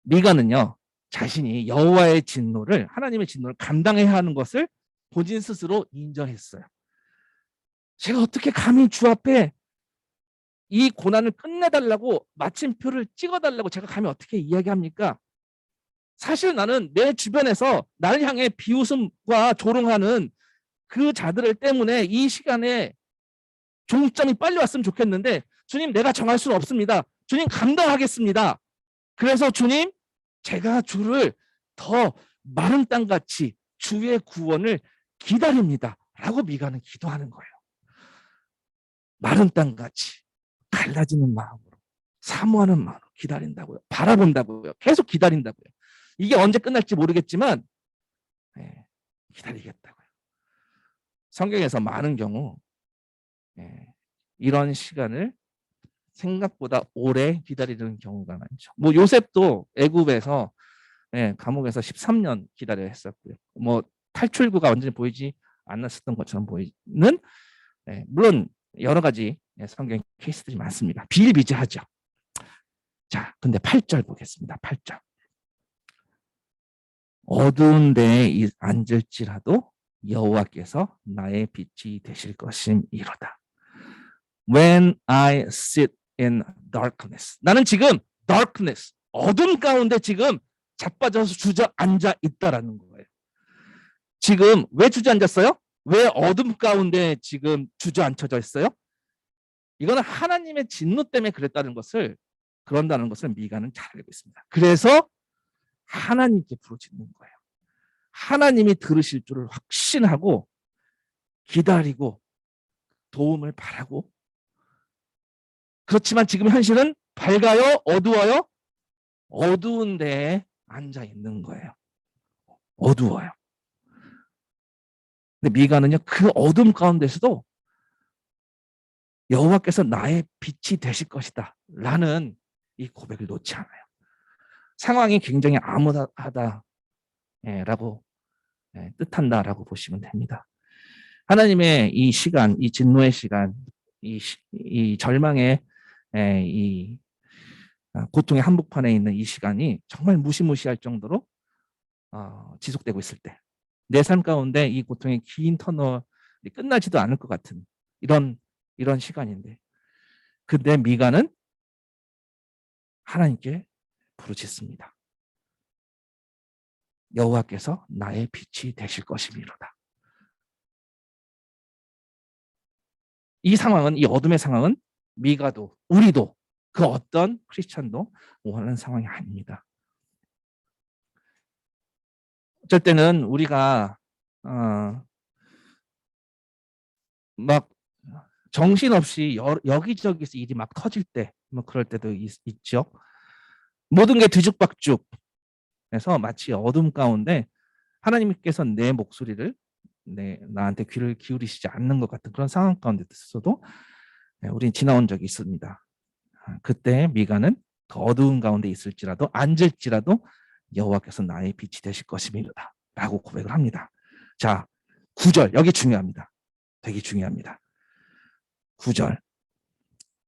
미가는요, 자신이 여호와의 진노를, 하나님의 진노를 감당해야 하는 것을 본인 스스로 인정했어요. 제가 어떻게 감히 주 앞에 이 고난을 끝내달라고 마침표를 찍어달라고 제가 감히 어떻게 이야기합니까? 사실 나는 내 주변에서 나를 향해 비웃음과 조롱하는 그 자들 때문에 이 시간에 종점이 빨리 왔으면 좋겠는데, 주님, 내가 정할 수는 없습니다. 주님, 감당하겠습니다. 그래서 주님, 제가 주를 더 마른 땅같이 주의 구원을 기다립니다 라고 미가는 기도하는 거예요. 마른 땅같이 갈라지는 마음으로, 사모하는 마음으로 기다린다고요. 바라본다고요. 계속 기다린다고요. 이게 언제 끝날지 모르겠지만 기다리겠다고요. 성경에서 많은 경우 이런 시간을 생각보다 오래 기다리는 경우가 많죠. 뭐 요셉도 애굽에서 감옥에서 13년 기다려야 했었고요. 뭐 탈출구가 완전히 보이지 않았었던 것처럼 보이는, 물론 여러 가지 성경 케이스들이 많습니다. 비일비재하죠. 자, 근데 8절 보겠습니다. 8절. 어두운 데에 앉을지라도 여호와께서 나의 빛이 되실 것임이로다. When I sit in darkness. 나는 지금 darkness, 어둠 가운데 지금 자빠져서 주저앉아 있다라는 거예요. 지금 왜 주저앉았어요? 왜 어둠 가운데 지금 주저앉혀져 있어요? 이거는 하나님의 진노 때문에 그런다는 것을 미가는 잘 알고 있습니다. 그래서 하나님께 부르짖는 거예요. 하나님이 들으실 줄을 확신하고 기다리고 도움을 바라고. 그렇지만 지금 현실은 밝아요? 어두워요? 어두운 데에 앉아 있는 거예요. 어두워요. 근데 미가는요, 그 어둠 가운데서도 여호와께서 나의 빛이 되실 것이다 라는 이 고백을 놓지 않아요. 상황이 굉장히 암울하다 라고 뜻한다라고 보시면 됩니다. 하나님의 이 시간, 이 진노의 시간, 이 절망의 이 고통의 한복판에 있는 이 시간이 정말 무시무시할 정도로 지속되고 있을 때, 내 삶 가운데 이 고통의 긴 터널이 끝나지도 않을 것 같은 이런 시간인데, 근데 미가는 하나님께 부르짖습니다. 여호와께서 나의 빛이 되실 것이미로다. 이 상황은, 이 어둠의 상황은 미가도 우리도 그 어떤 크리스찬도 원하는 상황이 아닙니다. 어쩔 때는 우리가 막 정신없이 여기저기서 일이 막 터질 때, 뭐 그럴 때도 있죠. 모든 게 뒤죽박죽 해서 마치 어둠 가운데 하나님께서 내 목소리를 나한테 귀를 기울이시지 않는 것 같은 그런 상황 가운데 있어도 우린 지나온 적이 있습니다. 그때 미가는 더 어두운 가운데 있을지라도 앉을지라도 여호와께서 나의 빛이 되실 것입니다 라고 고백을 합니다. 자, 9절 여기 중요합니다. 되게 중요합니다. 9절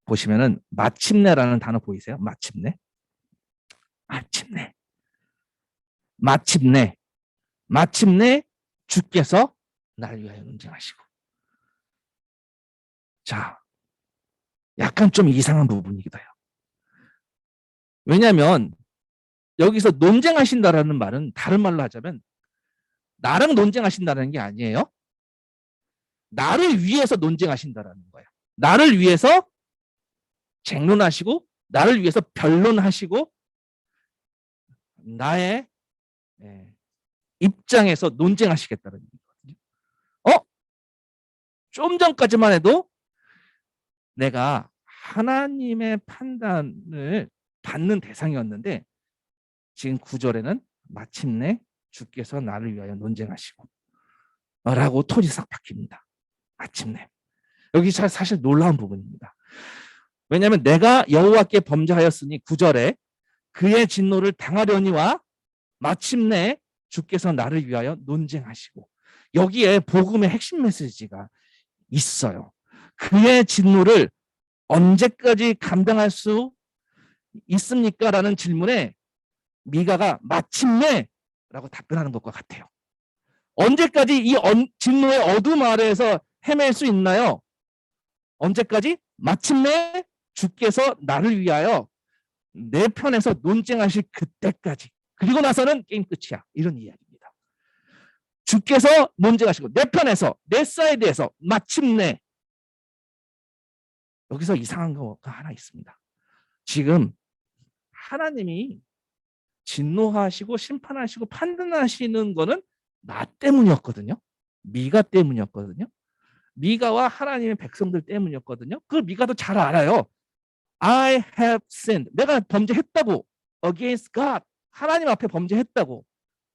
보시면은 마침내라는 단어 보이세요? 마침내. 마침내. 마침내. 마침내 주께서 나를 위하여 논쟁하시고. 자, 약간 좀 이상한 부분이기도 해요. 왜냐하면 여기서 논쟁하신다라는 말은 다른 말로 하자면 나랑 논쟁하신다는 게 아니에요. 나를 위해서 논쟁하신다라는 거예요. 나를 위해서 쟁론하시고 나를 위해서 변론하시고 나의 입장에서 논쟁하시겠다는 얘기거든요. 좀 전까지만 해도 내가 하나님의 판단을 받는 대상이었는데 지금 9절에는 마침내 주께서 나를 위하여 논쟁하시고 라고 톤이 싹 바뀝니다. 마침내. 여기 사실 놀라운 부분입니다. 왜냐하면 내가 여호와께 범죄하였으니 9절에 그의 진노를 당하려니와 마침내 주께서 나를 위하여 논쟁하시고, 여기에 복음의 핵심 메시지가 있어요. 그의 진노를 언제까지 감당할 수 있습니까? 라는 질문에 미가가 마침내 라고 답변하는 것과 같아요. 언제까지 이 진노의 어둠 아래에서 헤맬 수 있나요? 언제까지? 마침내 주께서 나를 위하여 내 편에서 논쟁하실 그때까지. 그리고 나서는 게임 끝이야. 이런 이야기입니다. 주께서 논쟁하시고 내 편에서, 내 사이드에서 마침내. 여기서 이상한 거가 하나 있습니다. 지금 하나님이 진노하시고 심판하시고 판단하시는 거는 나 때문이었거든요. 미가 때문이었거든요. 미가와 하나님의 백성들 때문이었거든요. 그걸 미가도 잘 알아요. I have sinned. 내가 범죄했다고. Against God. 하나님 앞에 범죄했다고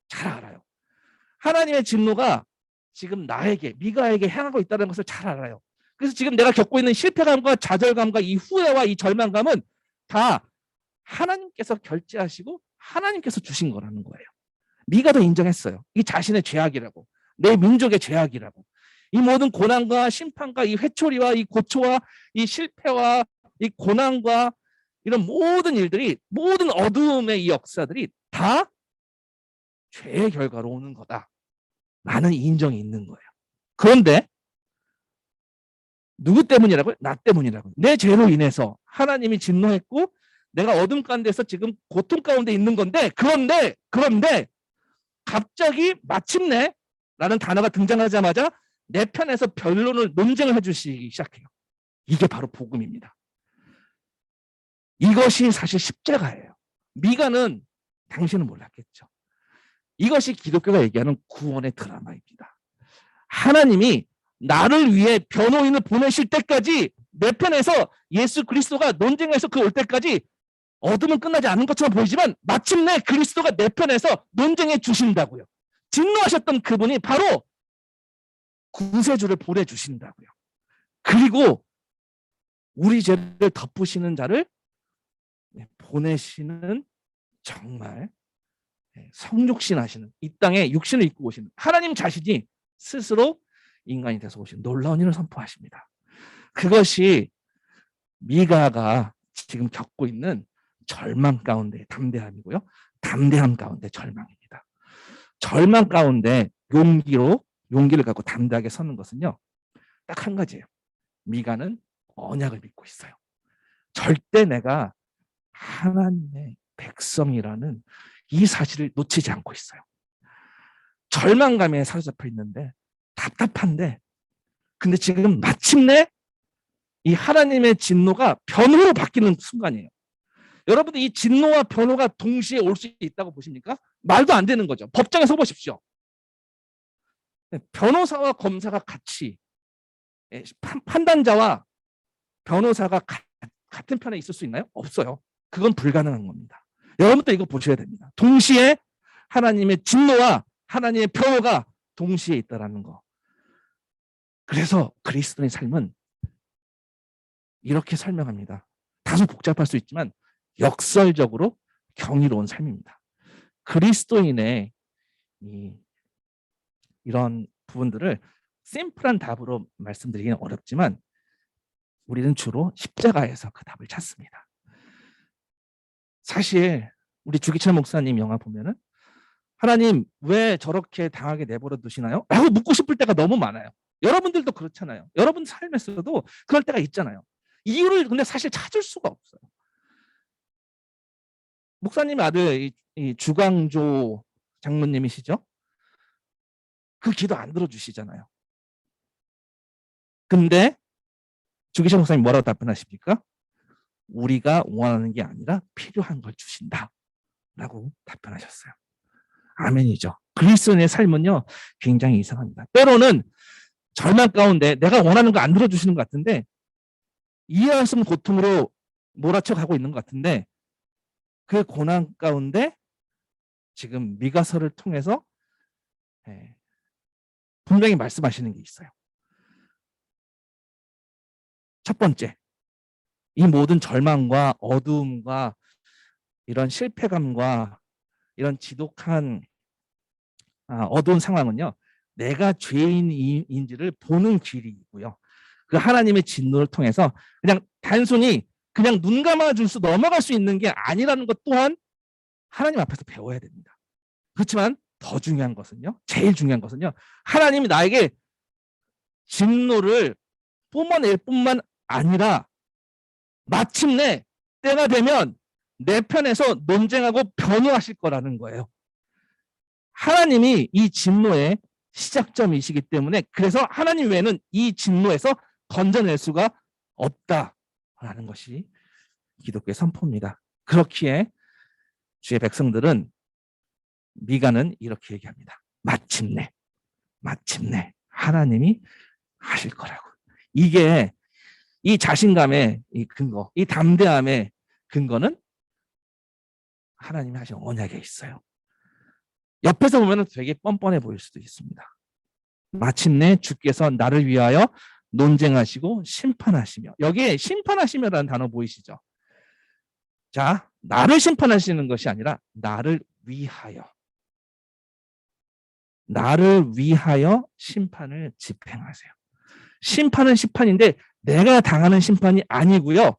잘 알아요. 하나님의 진노가 지금 나에게, 미가에게 향하고 있다는 것을 잘 알아요. 그래서 지금 내가 겪고 있는 실패감과 좌절감과 이 후회와 이 절망감은 다 하나님께서 결제하시고 하나님께서 주신 거라는 거예요. 미가도 인정했어요. 이 자신의 죄악이라고, 내 민족의 죄악이라고. 이 모든 고난과 심판과 이 회초리와 이 고초와 이 실패와 이 고난과 이런 모든 일들이, 모든 어두움의 이 역사들이 다 죄의 결과로 오는 거다 라는 인정이 있는 거예요. 그런데 누구 때문이라고요? 나 때문이라고요. 내 죄로 인해서 하나님이 진노했고 내가 어둠 가운데서 지금 고통 가운데 있는 건데, 그런데 갑자기 마침내 라는 단어가 등장하자마자 내 편에서 변론을 논쟁을 해주시기 시작해요. 이게 바로 복음입니다. 이것이 사실 십자가예요. 미가는 당신은 몰랐겠죠. 이것이 기독교가 얘기하는 구원의 드라마입니다. 하나님이 나를 위해 변호인을 보내실 때까지 내 편에서 예수 그리스도가 논쟁에서 그 올 때까지 어둠은 끝나지 않은 것처럼 보이지만 마침내 그리스도가 내 편에서 논쟁해 주신다고요. 진노하셨던 그분이 바로 구세주를 보내주신다고요. 그리고 우리 죄를 덮으시는 자를 보내시는 정말 성육신 하시는, 이 땅에 육신을 입고 오시는 하나님 자신이 스스로 인간이 돼서 오신 놀라운 일을 선포하십니다. 그것이 미가가 지금 겪고 있는 절망 가운데 담대함이고요. 담대함 가운데 절망입니다. 절망 가운데 용기를 갖고 담대하게 서는 것은요, 딱 한 가지예요. 미가는 언약을 믿고 있어요. 절대 내가 하나님의 백성이라는 이 사실을 놓치지 않고 있어요. 절망감에 사로잡혀 있는데, 답답한데, 근데 지금 마침내 이 하나님의 진노가 변호로 바뀌는 순간이에요. 여러분들 이 진노와 변호가 동시에 올 수 있다고 보십니까? 말도 안 되는 거죠. 법정에 서 보십시오. 변호사와 검사가 같이, 판단자와 변호사가 같은 편에 있을 수 있나요? 없어요. 그건 불가능한 겁니다. 여러분도 이거 보셔야 됩니다. 동시에 하나님의 진노와 하나님의 변호가 동시에 있다는 거. 그래서 그리스도인의 삶은 이렇게 설명합니다. 다소 복잡할 수 있지만 역설적으로 경이로운 삶입니다. 그리스도인의 이런 부분들을 심플한 답으로 말씀드리기는 어렵지만 우리는 주로 십자가에서 그 답을 찾습니다. 사실 우리 주기철 목사님 영화 보면은 하나님 왜 저렇게 당하게 내버려 두시나요? 라고 묻고 싶을 때가 너무 많아요. 여러분들도 그렇잖아요. 여러분 삶에서도 그럴 때가 있잖아요. 이유를 근데 사실 찾을 수가 없어요. 목사님 아들 이 주광조 장로님이시죠? 그 기도 안 들어주시잖아요. 근데 주기철 목사님 뭐라고 답변하십니까? 우리가 원하는 게 아니라 필요한 걸 주신다 라고 답변하셨어요. 아멘이죠. 그리스도인의 삶은요 굉장히 이상합니다. 때로는 절망 가운데 내가 원하는 거 안 들어주시는 것 같은데 이해할 수 없는 고통으로 몰아쳐 가고 있는 것 같은데 그 고난 가운데 지금 미가서를 통해서 분명히 말씀하시는 게 있어요. 첫 번째, 이 모든 절망과 어두움과 이런 실패감과 이런 지독한 어두운 상황은요, 내가 죄인인지를 보는 길이고요. 그 하나님의 진노를 통해서 그냥 단순히 그냥 눈 감아줄 넘어갈 수 있는 게 아니라는 것 또한 하나님 앞에서 배워야 됩니다. 그렇지만 더 중요한 것은요, 제일 중요한 것은요, 하나님이 나에게 진노를 뿜어낼 뿐만 아니라 마침내 때가 되면 내 편에서 논쟁하고 변호하실 거라는 거예요. 하나님이 이 진노의 시작점이시기 때문에 그래서 하나님 외에는 이 진노에서 건져낼 수가 없다라는 것이 기독교의 선포입니다. 그렇기에 주의 백성들은 미가는 이렇게 얘기합니다. 마침내 하나님이 하실 거라고. 이게 이 자신감의 이 근거, 이 담대함의 근거는 하나님이 하신 언약에 있어요. 옆에서 보면 되게 뻔뻔해 보일 수도 있습니다. 마침내 주께서 나를 위하여 논쟁하시고 심판하시며, 여기에 심판하시며라는 단어 보이시죠? 자, 나를 심판하시는 것이 아니라 나를 위하여 심판을 집행하세요. 심판은 심판인데 내가 당하는 심판이 아니고요.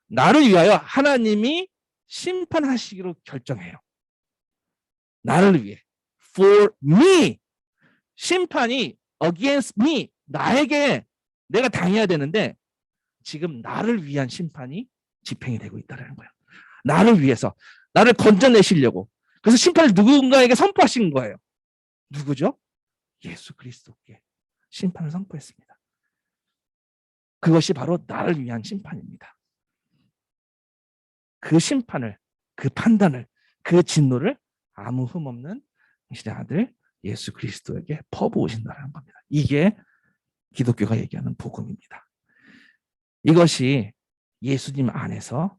나를 위하여 하나님이 심판하시기로 결정해요. 나를 위해. For me. 심판이 against me. 나에게 내가 당해야 되는데 지금 나를 위한 심판이 집행이 되고 있다는 거예요. 나를 위해서. 나를 건져내시려고. 그래서 심판을 누군가에게 선포하신 거예요. 누구죠? 예수 그리스도께 심판을 선포했습니다. 그것이 바로 나를 위한 심판입니다. 그 심판을, 그 판단을, 그 진노를 아무 흠 없는 당신의 아들 예수 그리스도에게 퍼부으신다는 겁니다. 이게 기독교가 얘기하는 복음입니다. 이것이 예수님 안에서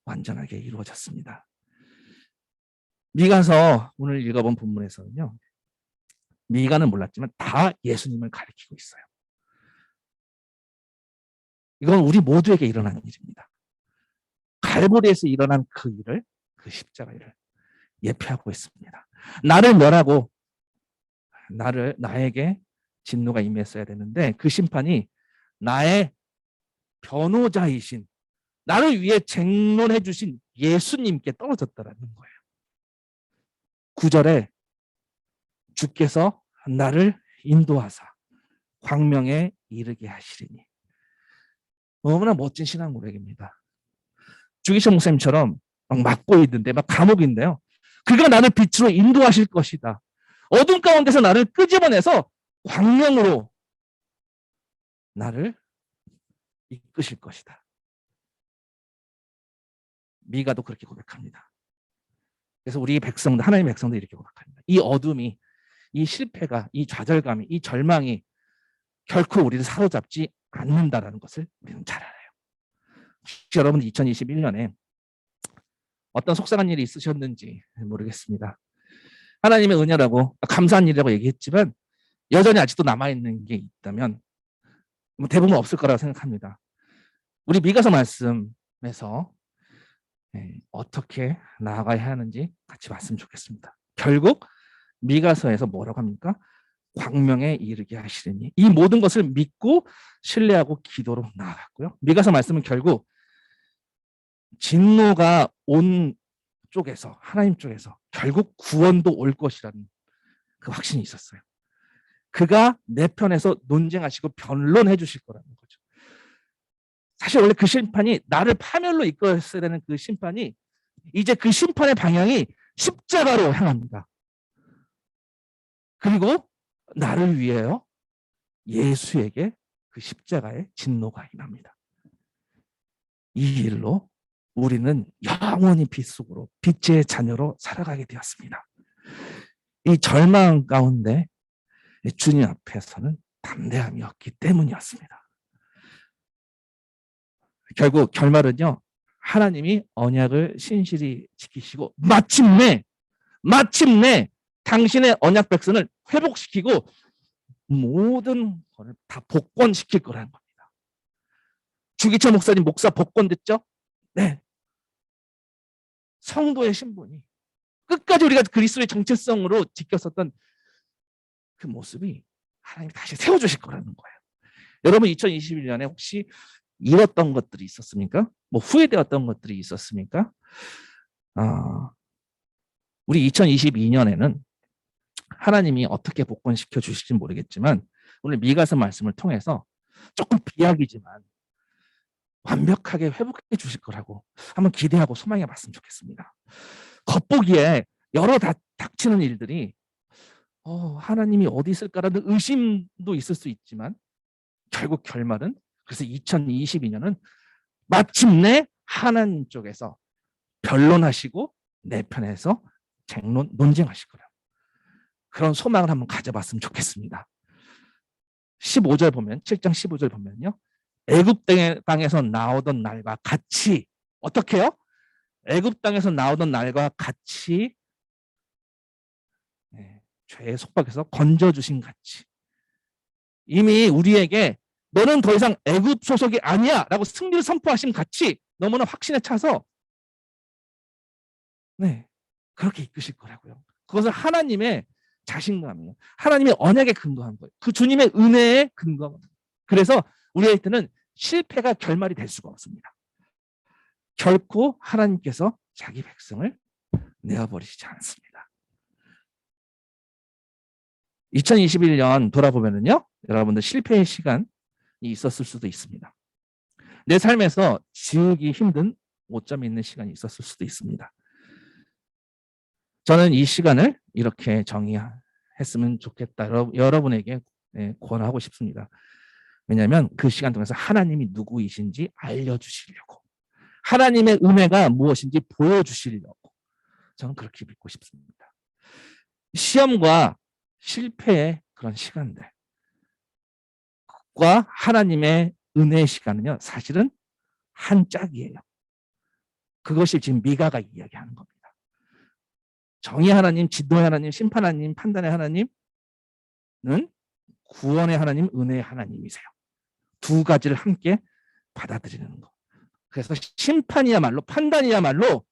완전하게 이루어졌습니다. 미가서 오늘 읽어본 본문에서는요, 미가는 몰랐지만 다 예수님을 가리키고 있어요. 이건 우리 모두에게 일어나는 일입니다. 갈보리에서 일어난 그 일을, 그 십자가 일을 예표하고 있습니다. 나를 멸하고 나에게 진노가 임했어야 되는데 그 심판이 나의 변호자이신, 나를 위해 쟁론해 주신 예수님께 떨어졌다라는 거예요. 9절에 주께서 나를 인도하사 광명에 이르게 하시리니. 너무나 멋진 신앙 고백입니다. 주기철 목사님처럼 막 막고 있는데, 막 감옥인데요. 그가 나를 빛으로 인도하실 것이다. 어둠 가운데서 나를 끄집어내서 광명으로 나를 이끄실 것이다. 미가도 그렇게 고백합니다. 그래서 우리 백성들, 하나님의 백성들 이렇게 고백합니다. 이 어둠이, 이 실패가, 이 좌절감이, 이 절망이 결코 우리를 사로잡지 않는다라는 것을 우리는 잘 알아요. 여러분 2021년에 어떤 속상한 일이 있으셨는지 모르겠습니다. 하나님의 은혜라고 감사한 일이라고 얘기했지만 여전히 아직도 남아있는 게 있다면 대부분 없을 거라고 생각합니다. 우리 미가서 말씀에서 어떻게 나아가야 하는지 같이 봤으면 좋겠습니다. 결국 미가서에서 뭐라고 합니까? 광명에 이르게 하시리니. 이 모든 것을 믿고 신뢰하고 기도로 나아갔고요. 미가서 말씀은 결국 진노가 온 쪽에서, 하나님 쪽에서 결국 구원도 올 것이라는 그 확신이 있었어요. 그가 내 편에서 논쟁하시고 변론해 주실 거라는 거죠. 사실 원래 그 심판이 나를 파멸로 이끌었어야 되는 그 심판이 이제 그 심판의 방향이 십자가로 향합니다. 그리고 나를 위하여 예수에게 그 십자가의 진노가 임합니다. 이 일로 우리는 영원히 빛 속으로, 빛의 자녀로 살아가게 되었습니다. 이 절망 가운데 주님 앞에서는 담대함이었기 때문이었습니다. 결국 결말은요, 하나님이 언약을 신실히 지키시고 마침내 당신의 언약 백성을 회복시키고 모든 것을 다 복권시킬 거라는 겁니다. 주기철 목사님 목사 복권 됐죠? 네. 성도의 신분이 끝까지 우리가 그리스도의 정체성으로 지켰었던 그 모습이 하나님이 다시 세워주실 거라는 거예요. 여러분 2021년에 혹시 잃었던 것들이 있었습니까? 뭐 후회되었던 것들이 있었습니까? 우리 2022년에는 하나님이 어떻게 복권시켜 주실지 모르겠지만 오늘 미가서 말씀을 통해서 조금 비약이지만 완벽하게 회복해 주실 거라고 한번 기대하고 소망해 봤으면 좋겠습니다. 겉보기에 여러 닥치는 일들이 하나님이 어디 있을까라는 의심도 있을 수 있지만 결국 결말은, 그래서 2022년은 마침내 하나님 쪽에서 변론하시고 내 편에서 논쟁하실 거라고, 그런 소망을 한번 가져봤으면 좋겠습니다. 15절 보면, 7장 15절 보면요, 애굽 땅에서 나오던 날과 같이, 어떻게 해요? 애굽 땅에서 나오던 날과 같이 죄의 속박에서 건져주신 같이, 이미 우리에게 너는 더 이상 애굽 소속이 아니야 라고 승리를 선포하신 같이 너무나 확신에 차서 그렇게 이끄실 거라고요. 그것은 하나님의 자신감이에요. 하나님의 언약에 근거한 거예요. 그 주님의 은혜에 근거한 거예요. 그래서 우리한테는 실패가 결말이 될 수가 없습니다. 결코 하나님께서 자기 백성을 내어버리시지 않습니다. 2021년 돌아보면요, 여러분들 실패의 시간이 있었을 수도 있습니다. 내 삶에서 지우기 힘든 오점이 있는 시간이 있었을 수도 있습니다. 저는 이 시간을 이렇게 정의했으면 좋겠다, 여러분에게 권하고 싶습니다. 왜냐하면 그 시간 통해서 하나님이 누구이신지 알려주시려고, 하나님의 은혜가 무엇인지 보여주시려고 저는 그렇게 믿고 싶습니다. 시험과 실패의 그런 시간들과 하나님의 은혜의 시간은요, 사실은 한 짝이에요. 그것이 지금 미가가 이야기하는 겁니다. 정의 하나님, 진노의 하나님, 심판 하나님, 판단의 하나님, 구원의 하나님, 은혜의 하나님이세요. 두 가지를 함께 받아들이는 거. 그래서 심판이야말로, 판단이야말로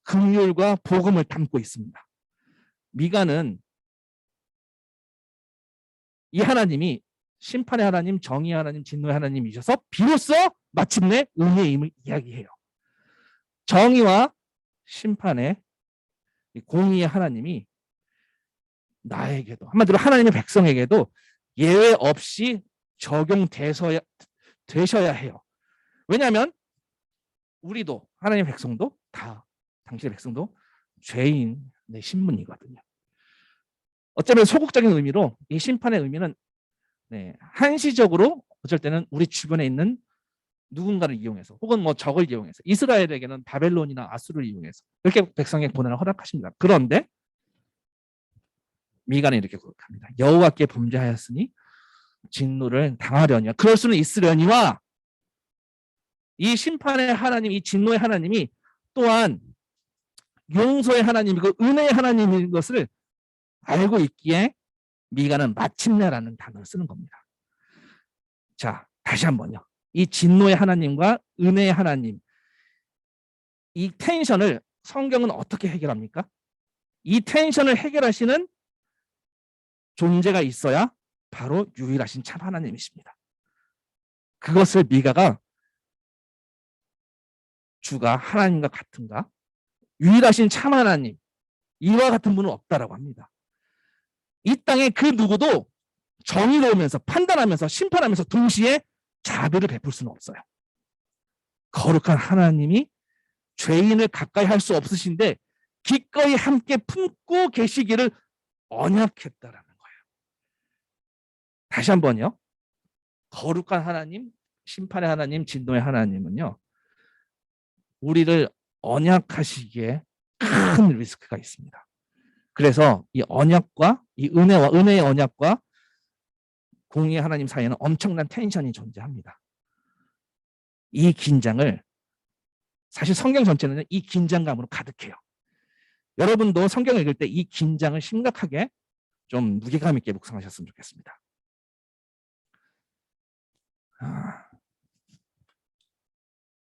긍휼과 복음을 담고 있습니다. 미가는 이 하나님이 심판의 하나님, 정의의 하나님, 진노의 하나님이셔서 비로소 마침내 은혜의 힘을 이야기해요. 정의와 심판의 공의의 하나님이 나에게도, 한마디로 하나님의 백성에게도 예외 없이 적용되셔야 해요. 왜냐하면 우리도, 하나님의 백성도 다, 당신의 백성도 죄인의 신분이거든요. 어쩌면 소극적인 의미로 이 심판의 의미는 한시적으로 어쩔 때는 우리 주변에 있는 누군가를 이용해서, 혹은 뭐 적을 이용해서, 이스라엘에게는 바벨론이나 아수르를 이용해서 이렇게 백성의 고난을 허락하십니다. 그런데 미가는 이렇게 고백합니다. 여호와께 범죄하였으니 진노를 당하려니와, 그럴 수는 있으려니와, 이 심판의 하나님, 이 진노의 하나님이 또한 용서의 하나님이고 은혜의 하나님인 것을 알고 있기에 미가는 마침내라는 단어를 쓰는 겁니다. 자, 다시 한번요. 이 진노의 하나님과 은혜의 하나님, 이 텐션을 성경은 어떻게 해결합니까? 이 텐션을 해결하시는 존재가 있어야 바로 유일하신 참 하나님이십니다. 그것을 미가가 주가 하나님과 같은가? 유일하신 참 하나님, 이와 같은 분은 없다라고 합니다. 이 땅에 그 누구도 정의로우면서, 판단하면서, 심판하면서 동시에 자비를 베풀 수는 없어요. 거룩한 하나님이 죄인을 가까이 할 수 없으신데 기꺼이 함께 품고 계시기를 언약했다라는 거예요. 다시 한번요. 거룩한 하나님, 심판의 하나님, 진노의 하나님은요, 우리를 언약하시기에 큰 리스크가 있습니다. 그래서 이 언약과, 이 은혜의 언약과 공의의 하나님 사이에는 엄청난 텐션이 존재합니다. 이 긴장을, 사실 성경 전체는 이 긴장감으로 가득해요. 여러분도 성경을 읽을 때 이 긴장을 심각하게 좀 무게감 있게 묵상하셨으면 좋겠습니다.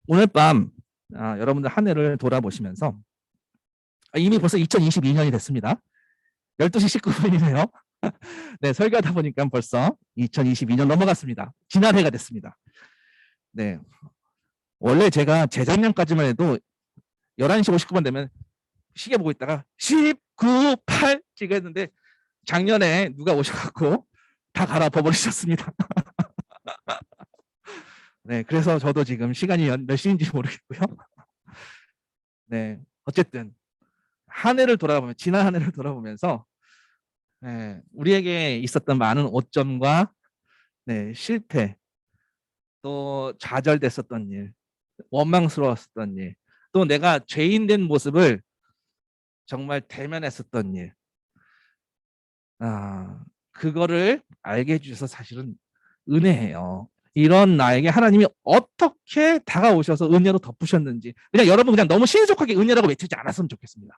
오늘 밤 여러분들 한 해를 돌아보시면서, 이미 벌써 2022년이 됐습니다. 12시 19분이네요. 네, 설교하다 보니까 벌써 2022년 넘어갔습니다. 지난 해가 됐습니다. 네, 원래 제가 재작년까지만 해도 11시 59분 되면 시계 보고 있다가 19, 8 찍었는데 작년에 누가 오셔갖고 다 갈아엎어버리셨습니다. 네, 그래서 저도 지금 시간이 몇 시인지 모르겠고요. 네, 어쨌든 한 해를 돌아보면, 지난 한 해를 돌아보면서 우리에게 있었던 많은 오점과 실패, 또 좌절됐었던 일, 원망스러웠었던 일, 또 내가 죄인된 모습을 정말 대면했었던 일, 그거를 알게 해주셔서 사실은 은혜예요. 이런 나에게 하나님이 어떻게 다가오셔서 은혜로 덮으셨는지, 그냥 여러분 그냥 너무 신속하게 은혜라고 외치지 않았으면 좋겠습니다.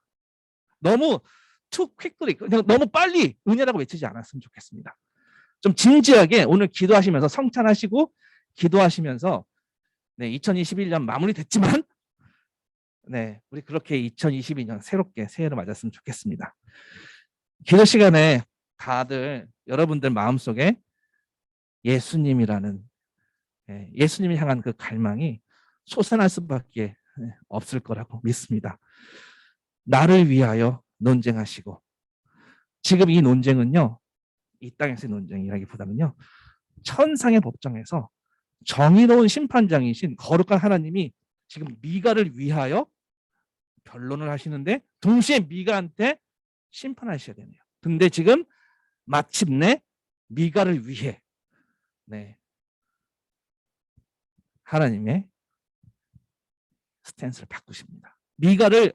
너무 too quickly, 그냥 너무 빨리 은혜라고 외치지 않았으면 좋겠습니다. 좀 진지하게 오늘 기도하시면서, 성찬하시고 기도하시면서 2021년 마무리됐지만 우리 그렇게 2022년 새롭게 새해를 맞았으면 좋겠습니다. 기도 시간에 다들 여러분들 마음속에 예수님이라는, 예수님을 향한 그 갈망이 솟아날 수밖에 없을 거라고 믿습니다. 나를 위하여 논쟁하시고, 지금 이 논쟁은요, 이 땅에서의 논쟁이라기보다는요, 천상의 법정에서 정의로운 심판장이신 거룩한 하나님이 지금 미가를 위하여 변론을 하시는데 동시에 미가한테 심판하셔야 되네요. 근데 지금 마침내 미가를 위해 하나님의 스탠스를 바꾸십니다. 미가를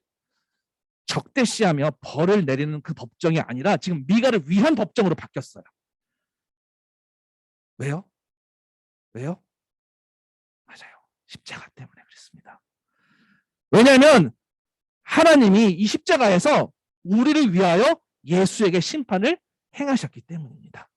적대시하며 벌을 내리는 그 법정이 아니라 지금 미가를 위한 법정으로 바뀌었어요. 왜요? 왜요? 맞아요. 십자가 때문에 그렇습니다. 왜냐하면 하나님이 이 십자가에서 우리를 위하여 예수에게 심판을 행하셨기 때문입니다.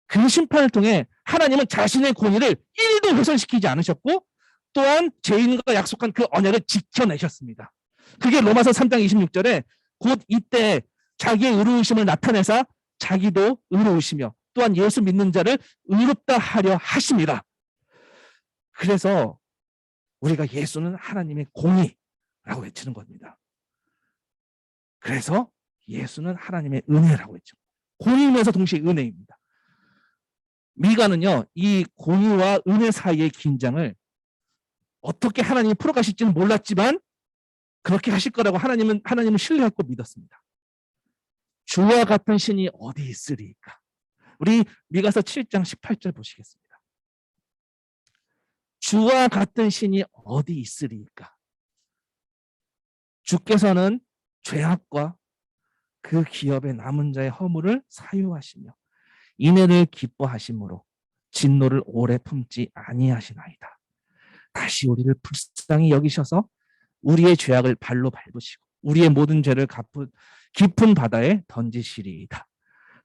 그 심판을 통해 하나님은 자신의 공의를 1도 훼손시키지 않으셨고 또한 죄인과 약속한 그 언약을 지켜내셨습니다. 그게 로마서 3장 26절에 곧 이때 자기의 의로우심을 나타내사 자기도 의로우시며 또한 예수 믿는 자를 의롭다 하려 하십니다. 그래서 우리가 예수는 하나님의 공의라고 외치는 겁니다. 그래서 예수는 하나님의 은혜라고 했죠. 공의면서 동시에 은혜입니다. 미가는요, 이 공의와 은혜 사이의 긴장을 어떻게 하나님이 풀어가실지는 몰랐지만 그렇게 하실 거라고 하나님을 신뢰하고 믿었습니다. 주와 같은 신이 어디 있으리까? 우리 미가서 7장 18절 보시겠습니다. 주와 같은 신이 어디 있으리까? 주께서는 죄악과 그 기업의 남은 자의 허물을 사유하시며 인애를 기뻐하심으로 진노를 오래 품지 아니하시나이다. 다시 우리를 불쌍히 여기셔서 우리의 죄악을 발로 밟으시고 우리의 모든 죄를 갚은 깊은 바다에 던지시리이다.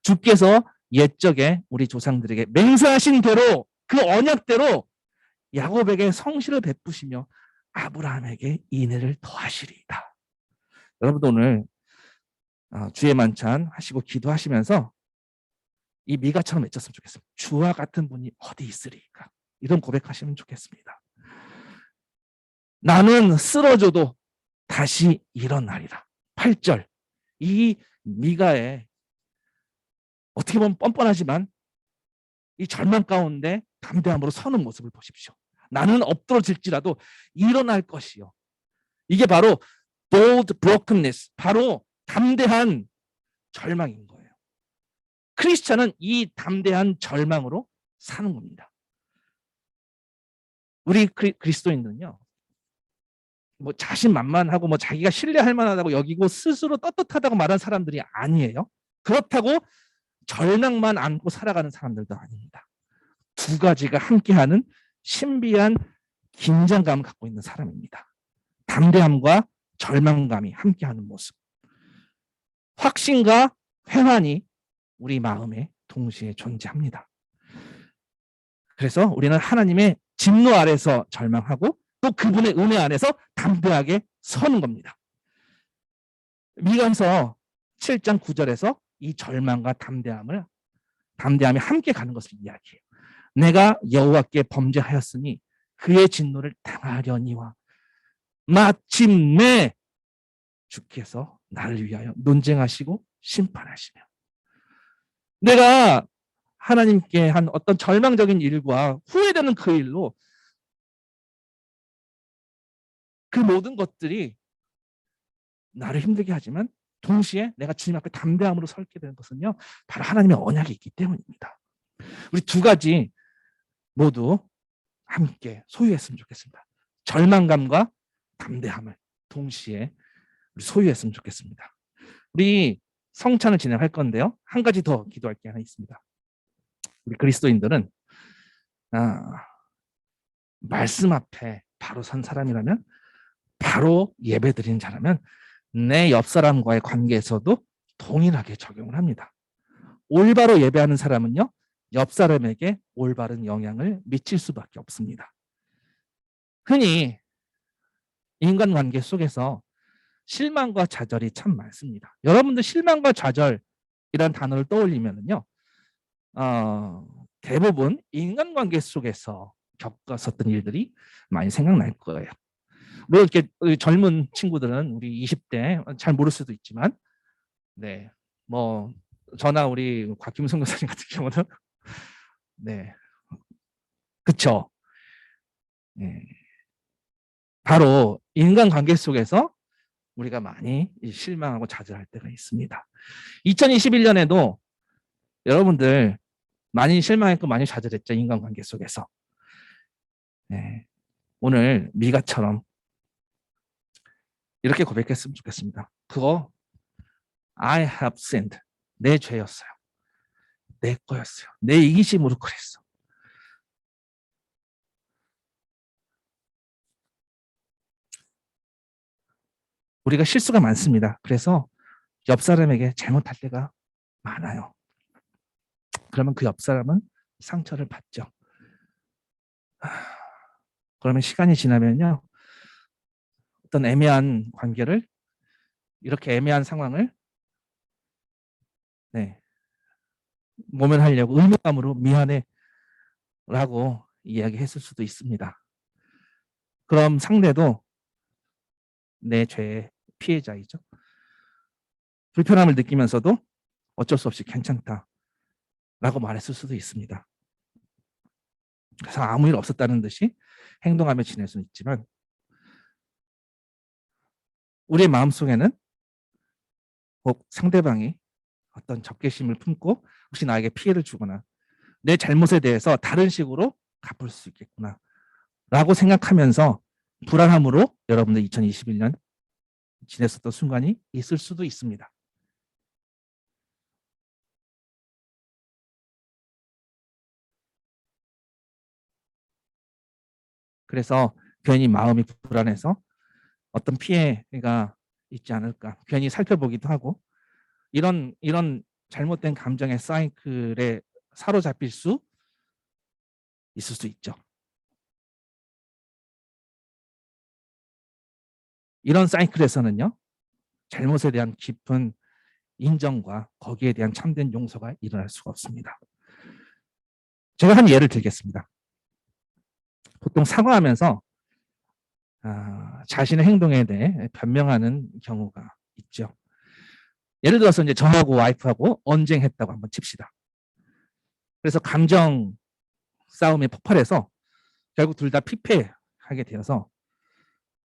주께서 옛적에 우리 조상들에게 맹세하신 대로 그 언약대로 야곱에게 성실을 베푸시며 아브라함에게 인애를 더하시리이다. 여러분 오늘 주의 만찬 하시고 기도하시면서 이 미가처럼 외쳤으면 좋겠습니다. 주와 같은 분이 어디 있으리까? 이런 고백하시면 좋겠습니다. 나는 쓰러져도 다시 일어나리라. 8절. 이 미가의 어떻게 보면 뻔뻔하지만 이 절망 가운데 담대함으로 서는 모습을 보십시오. 나는 엎드러질지라도 일어날 것이요. 이게 바로 bold brokenness, 바로 담대한 절망인 거예요. 크리스찬은 이 담대한 절망으로 사는 겁니다. 우리 그리스도인들은요, 뭐 자신만만하고 뭐 자기가 신뢰할 만하다고 여기고 스스로 떳떳하다고 말하는 사람들이 아니에요. 그렇다고 절망만 안고 살아가는 사람들도 아닙니다. 두 가지가 함께하는 신비한 긴장감을 갖고 있는 사람입니다. 담대함과 절망감이 함께하는 모습. 확신과 회환이 우리 마음에 동시에 존재합니다. 그래서 우리는 하나님의 진노 아래서 절망하고 또 그분의 은혜 안에서 담대하게 서는 겁니다. 미가서 7장 9절에서 이 절망과 담대함이 함께 가는 것을 이야기해요. 내가 여호와께 범죄하였으니 그의 진노를 당하려니와 마침내 주께서 나를 위하여 논쟁하시고 심판하시며. 내가 하나님께 한 어떤 절망적인 일과 후회되는 그 일로 그 모든 것들이 나를 힘들게 하지만 동시에 내가 주님 앞에 담대함으로 설게 되는 것은요, 바로 하나님의 언약이 있기 때문입니다. 우리 두 가지 모두 함께 소유했으면 좋겠습니다. 절망감과 담대함을 동시에 우리 소유했으면 좋겠습니다. 우리 성찬을 진행할 건데요, 한 가지 더 기도할 게 하나 있습니다. 우리 그리스도인들은 말씀 앞에 바로 선 사람이라면, 바로 예배드리는 자라면 내 옆 사람과의 관계에서도 동일하게 적용을 합니다. 올바로 예배하는 사람은요, 옆 사람에게 올바른 영향을 미칠 수밖에 없습니다. 흔히 인간관계 속에서 실망과 좌절이 참 많습니다. 여러분들 실망과 좌절이란 단어를 떠올리면요, 대부분 인간관계 속에서 겪었었던 일들이 많이 생각날 거예요. 물론 이렇게 젊은 친구들은 우리 20대 잘 모를 수도 있지만, 네, 뭐 저나 우리 곽김성 교사님 같은 경우는 네, 그쵸. 네, 바로 인간관계 속에서 우리가 많이 실망하고 좌절할 때가 있습니다. 2021년에도 여러분들 많이 실망했고 많이 좌절했죠, 인간관계 속에서. 네, 오늘 미가처럼 이렇게 고백했으면 좋겠습니다. 그거 I have sinned. 내 죄였어요. 내 거였어요. 내 이기심으로 그랬어. 우리가 실수가 많습니다. 그래서 옆 사람에게 잘못할 때가 많아요. 그러면 그 옆 사람은 상처를 받죠. 그러면 시간이 지나면요, 어떤 애매한 관계를, 이렇게 애매한 상황을, 네, 모면하려고 의무감으로 미안해 라고 이야기했을 수도 있습니다. 그럼 상대도 내 죄의 피해자이죠. 불편함을 느끼면서도 어쩔 수 없이 괜찮다 라고 말했을 수도 있습니다. 그래서 아무 일 없었다는 듯이 행동하며 지낼 수는 있지만, 우리의 마음속에는 혹 상대방이 어떤 적개심을 품고 혹시 나에게 피해를 주거나 내 잘못에 대해서 다른 식으로 갚을 수 있겠구나 라고 생각하면서 불안함으로 여러분들 2021년 지냈었던 순간이 있을 수도 있습니다. 그래서 괜히 마음이 불안해서 어떤 피해가 있지 않을까 괜히 살펴보기도 하고, 이런 잘못된 감정의 사이클에 사로잡힐 수 있을 수 있죠. 이런 사이클에서는요, 잘못에 대한 깊은 인정과 거기에 대한 참된 용서가 일어날 수가 없습니다. 제가 한 예를 들겠습니다. 보통 사과하면서 자신의 행동에 대해 변명하는 경우가 있죠. 예를 들어서 이제 저하고 와이프하고 언쟁했다고 한번 칩시다. 그래서 감정 싸움에 폭발해서 결국 둘 다 피폐하게 되어서,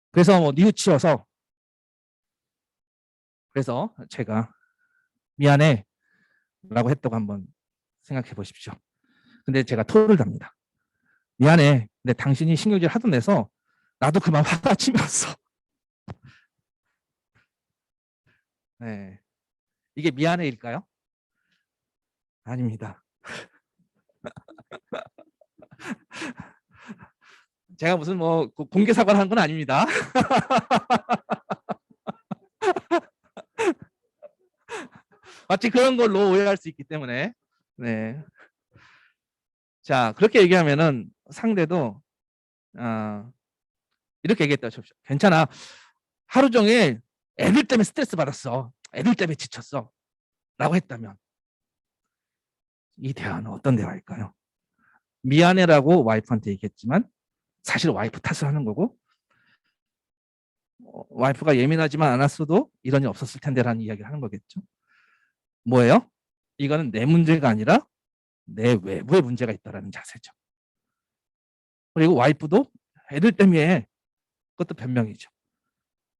그래서 뭐 뉘우치어서, 그래서 제가 미안해 라고 했다고 한번 생각해 보십시오. 근데 제가 토를 답니다. 미안해. 근데 당신이 신경질 하도 내서 나도 그만 화가 치면서. 네. 이게 미안해일까요? 아닙니다. 제가 무슨 뭐 공개 사과를 한 건 아닙니다. 마치 그런 걸로 오해할 수 있기 때문에. 네. 자, 그렇게 얘기하면은 상대도 이렇게 얘기했다. 괜찮아. 하루 종일 애들 때문에 스트레스 받았어. 애들 때문에 지쳤어. 라고 했다면 이 대화는 어떤 대화일까요? 미안해라고 와이프한테 얘기했지만 사실 와이프 탓을 하는 거고, 와이프가 예민하지만 않았어도 이런 일 없었을 텐데라는 이야기를 하는 거겠죠. 뭐예요? 이거는 내 문제가 아니라 내 외부에 문제가 있다는 자세죠. 그리고 와이프도 애들 때문에, 그것도 변명이죠.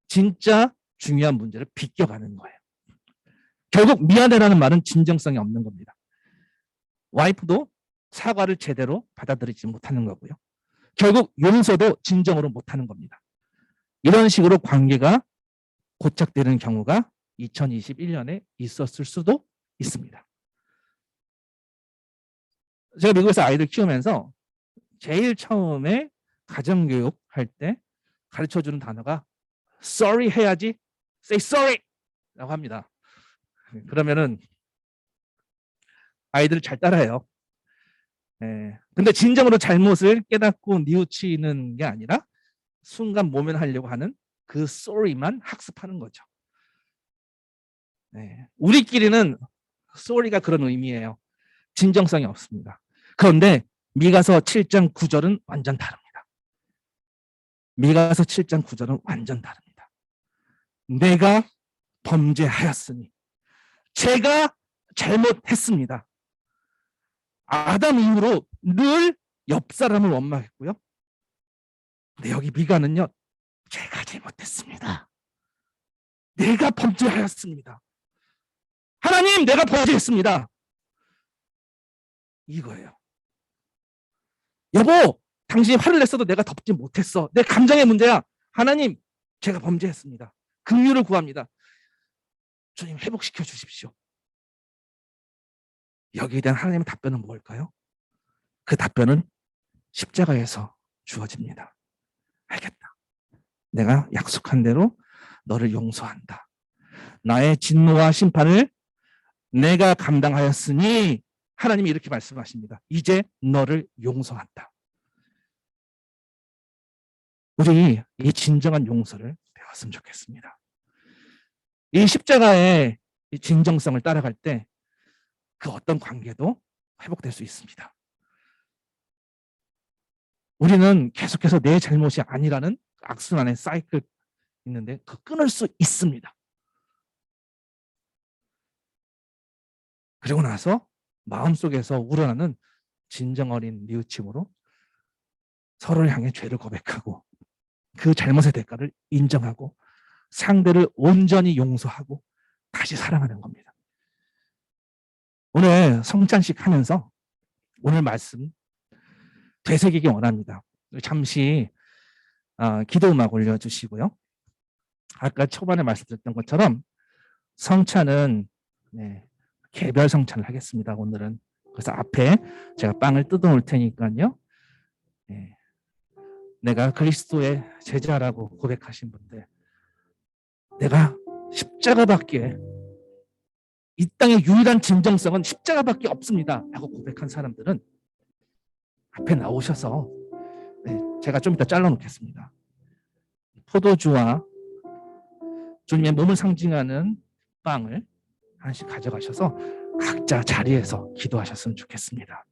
진짜 중요한 문제를 비껴가는 거예요. 결국 미안해라는 말은 진정성이 없는 겁니다. 와이프도 사과를 제대로 받아들이지 못하는 거고요. 결국 용서도 진정으로 못하는 겁니다. 이런 식으로 관계가 고착되는 경우가 2021년에 있었을 수도 있습니다. 제가 미국에서 아이들 키우면서 제일 처음에 가정교육 할 때 가르쳐주는 단어가 sorry 해야지, say sorry 라고 합니다. 그러면은 아이들 잘 따라해요. 근데 진정으로 잘못을 깨닫고 뉘우치는 게 아니라 순간 모면하려고 하는 그 sorry만 학습하는 거죠. 우리끼리는 sorry가 그런 의미예요. 진정성이 없습니다. 그런데 미가서 7장 9절은 완전 다릅니다. 미가서 7장 9절은 완전 다릅니다. 내가 범죄하였으니 제가 잘못했습니다. 아담 이후로 늘 옆 사람을 원망했고요. 근데 여기 미가는요, 제가 잘못했습니다. 내가 범죄하였습니다. 하나님, 내가 범죄했습니다. 이거예요. 여보, 당신이 화를 냈어도 내가 덮지 못했어. 내 감정의 문제야. 하나님, 제가 범죄했습니다. 긍휼을 구합니다. 주님, 회복시켜 주십시오. 여기에 대한 하나님의 답변은 뭘까요? 그 답변은 십자가에서 주어집니다. 알겠다. 내가 약속한 대로 너를 용서한다. 나의 진노와 심판을 내가 감당하였으니 하나님이 이렇게 말씀하십니다. 이제 너를 용서한다. 우리 이 진정한 용서를 배웠으면 좋겠습니다. 이 십자가의 이 진정성을 따라갈 때 그 어떤 관계도 회복될 수 있습니다. 우리는 계속해서 내 잘못이 아니라는 악순환의 사이클 있는데 그 끊을 수 있습니다. 그리고 나서 마음속에서 우러나는 진정 어린 뉘우침으로 서로를 향해 죄를 고백하고 그 잘못의 대가를 인정하고 상대를 온전히 용서하고 다시 사랑하는 겁니다. 오늘 성찬식 하면서 오늘 말씀 되새기기 원합니다. 잠시 기도 음악 올려주시고요. 아까 초반에 말씀드렸던 것처럼 성찬은 개별 성찬을 하겠습니다. 오늘은. 그래서 앞에 제가 빵을 뜯어 놓을 테니까요. 내가 그리스도의 제자라고 고백하신 분들, 내가 십자가밖에, 이 땅의 유일한 진정성은 십자가밖에 없습니다 라고 고백한 사람들은 앞에 나오셔서 제가 좀 이따 잘라놓겠습니다. 포도주와 주님의 몸을 상징하는 빵을 하나씩 가져가셔서 각자 자리에서 기도하셨으면 좋겠습니다.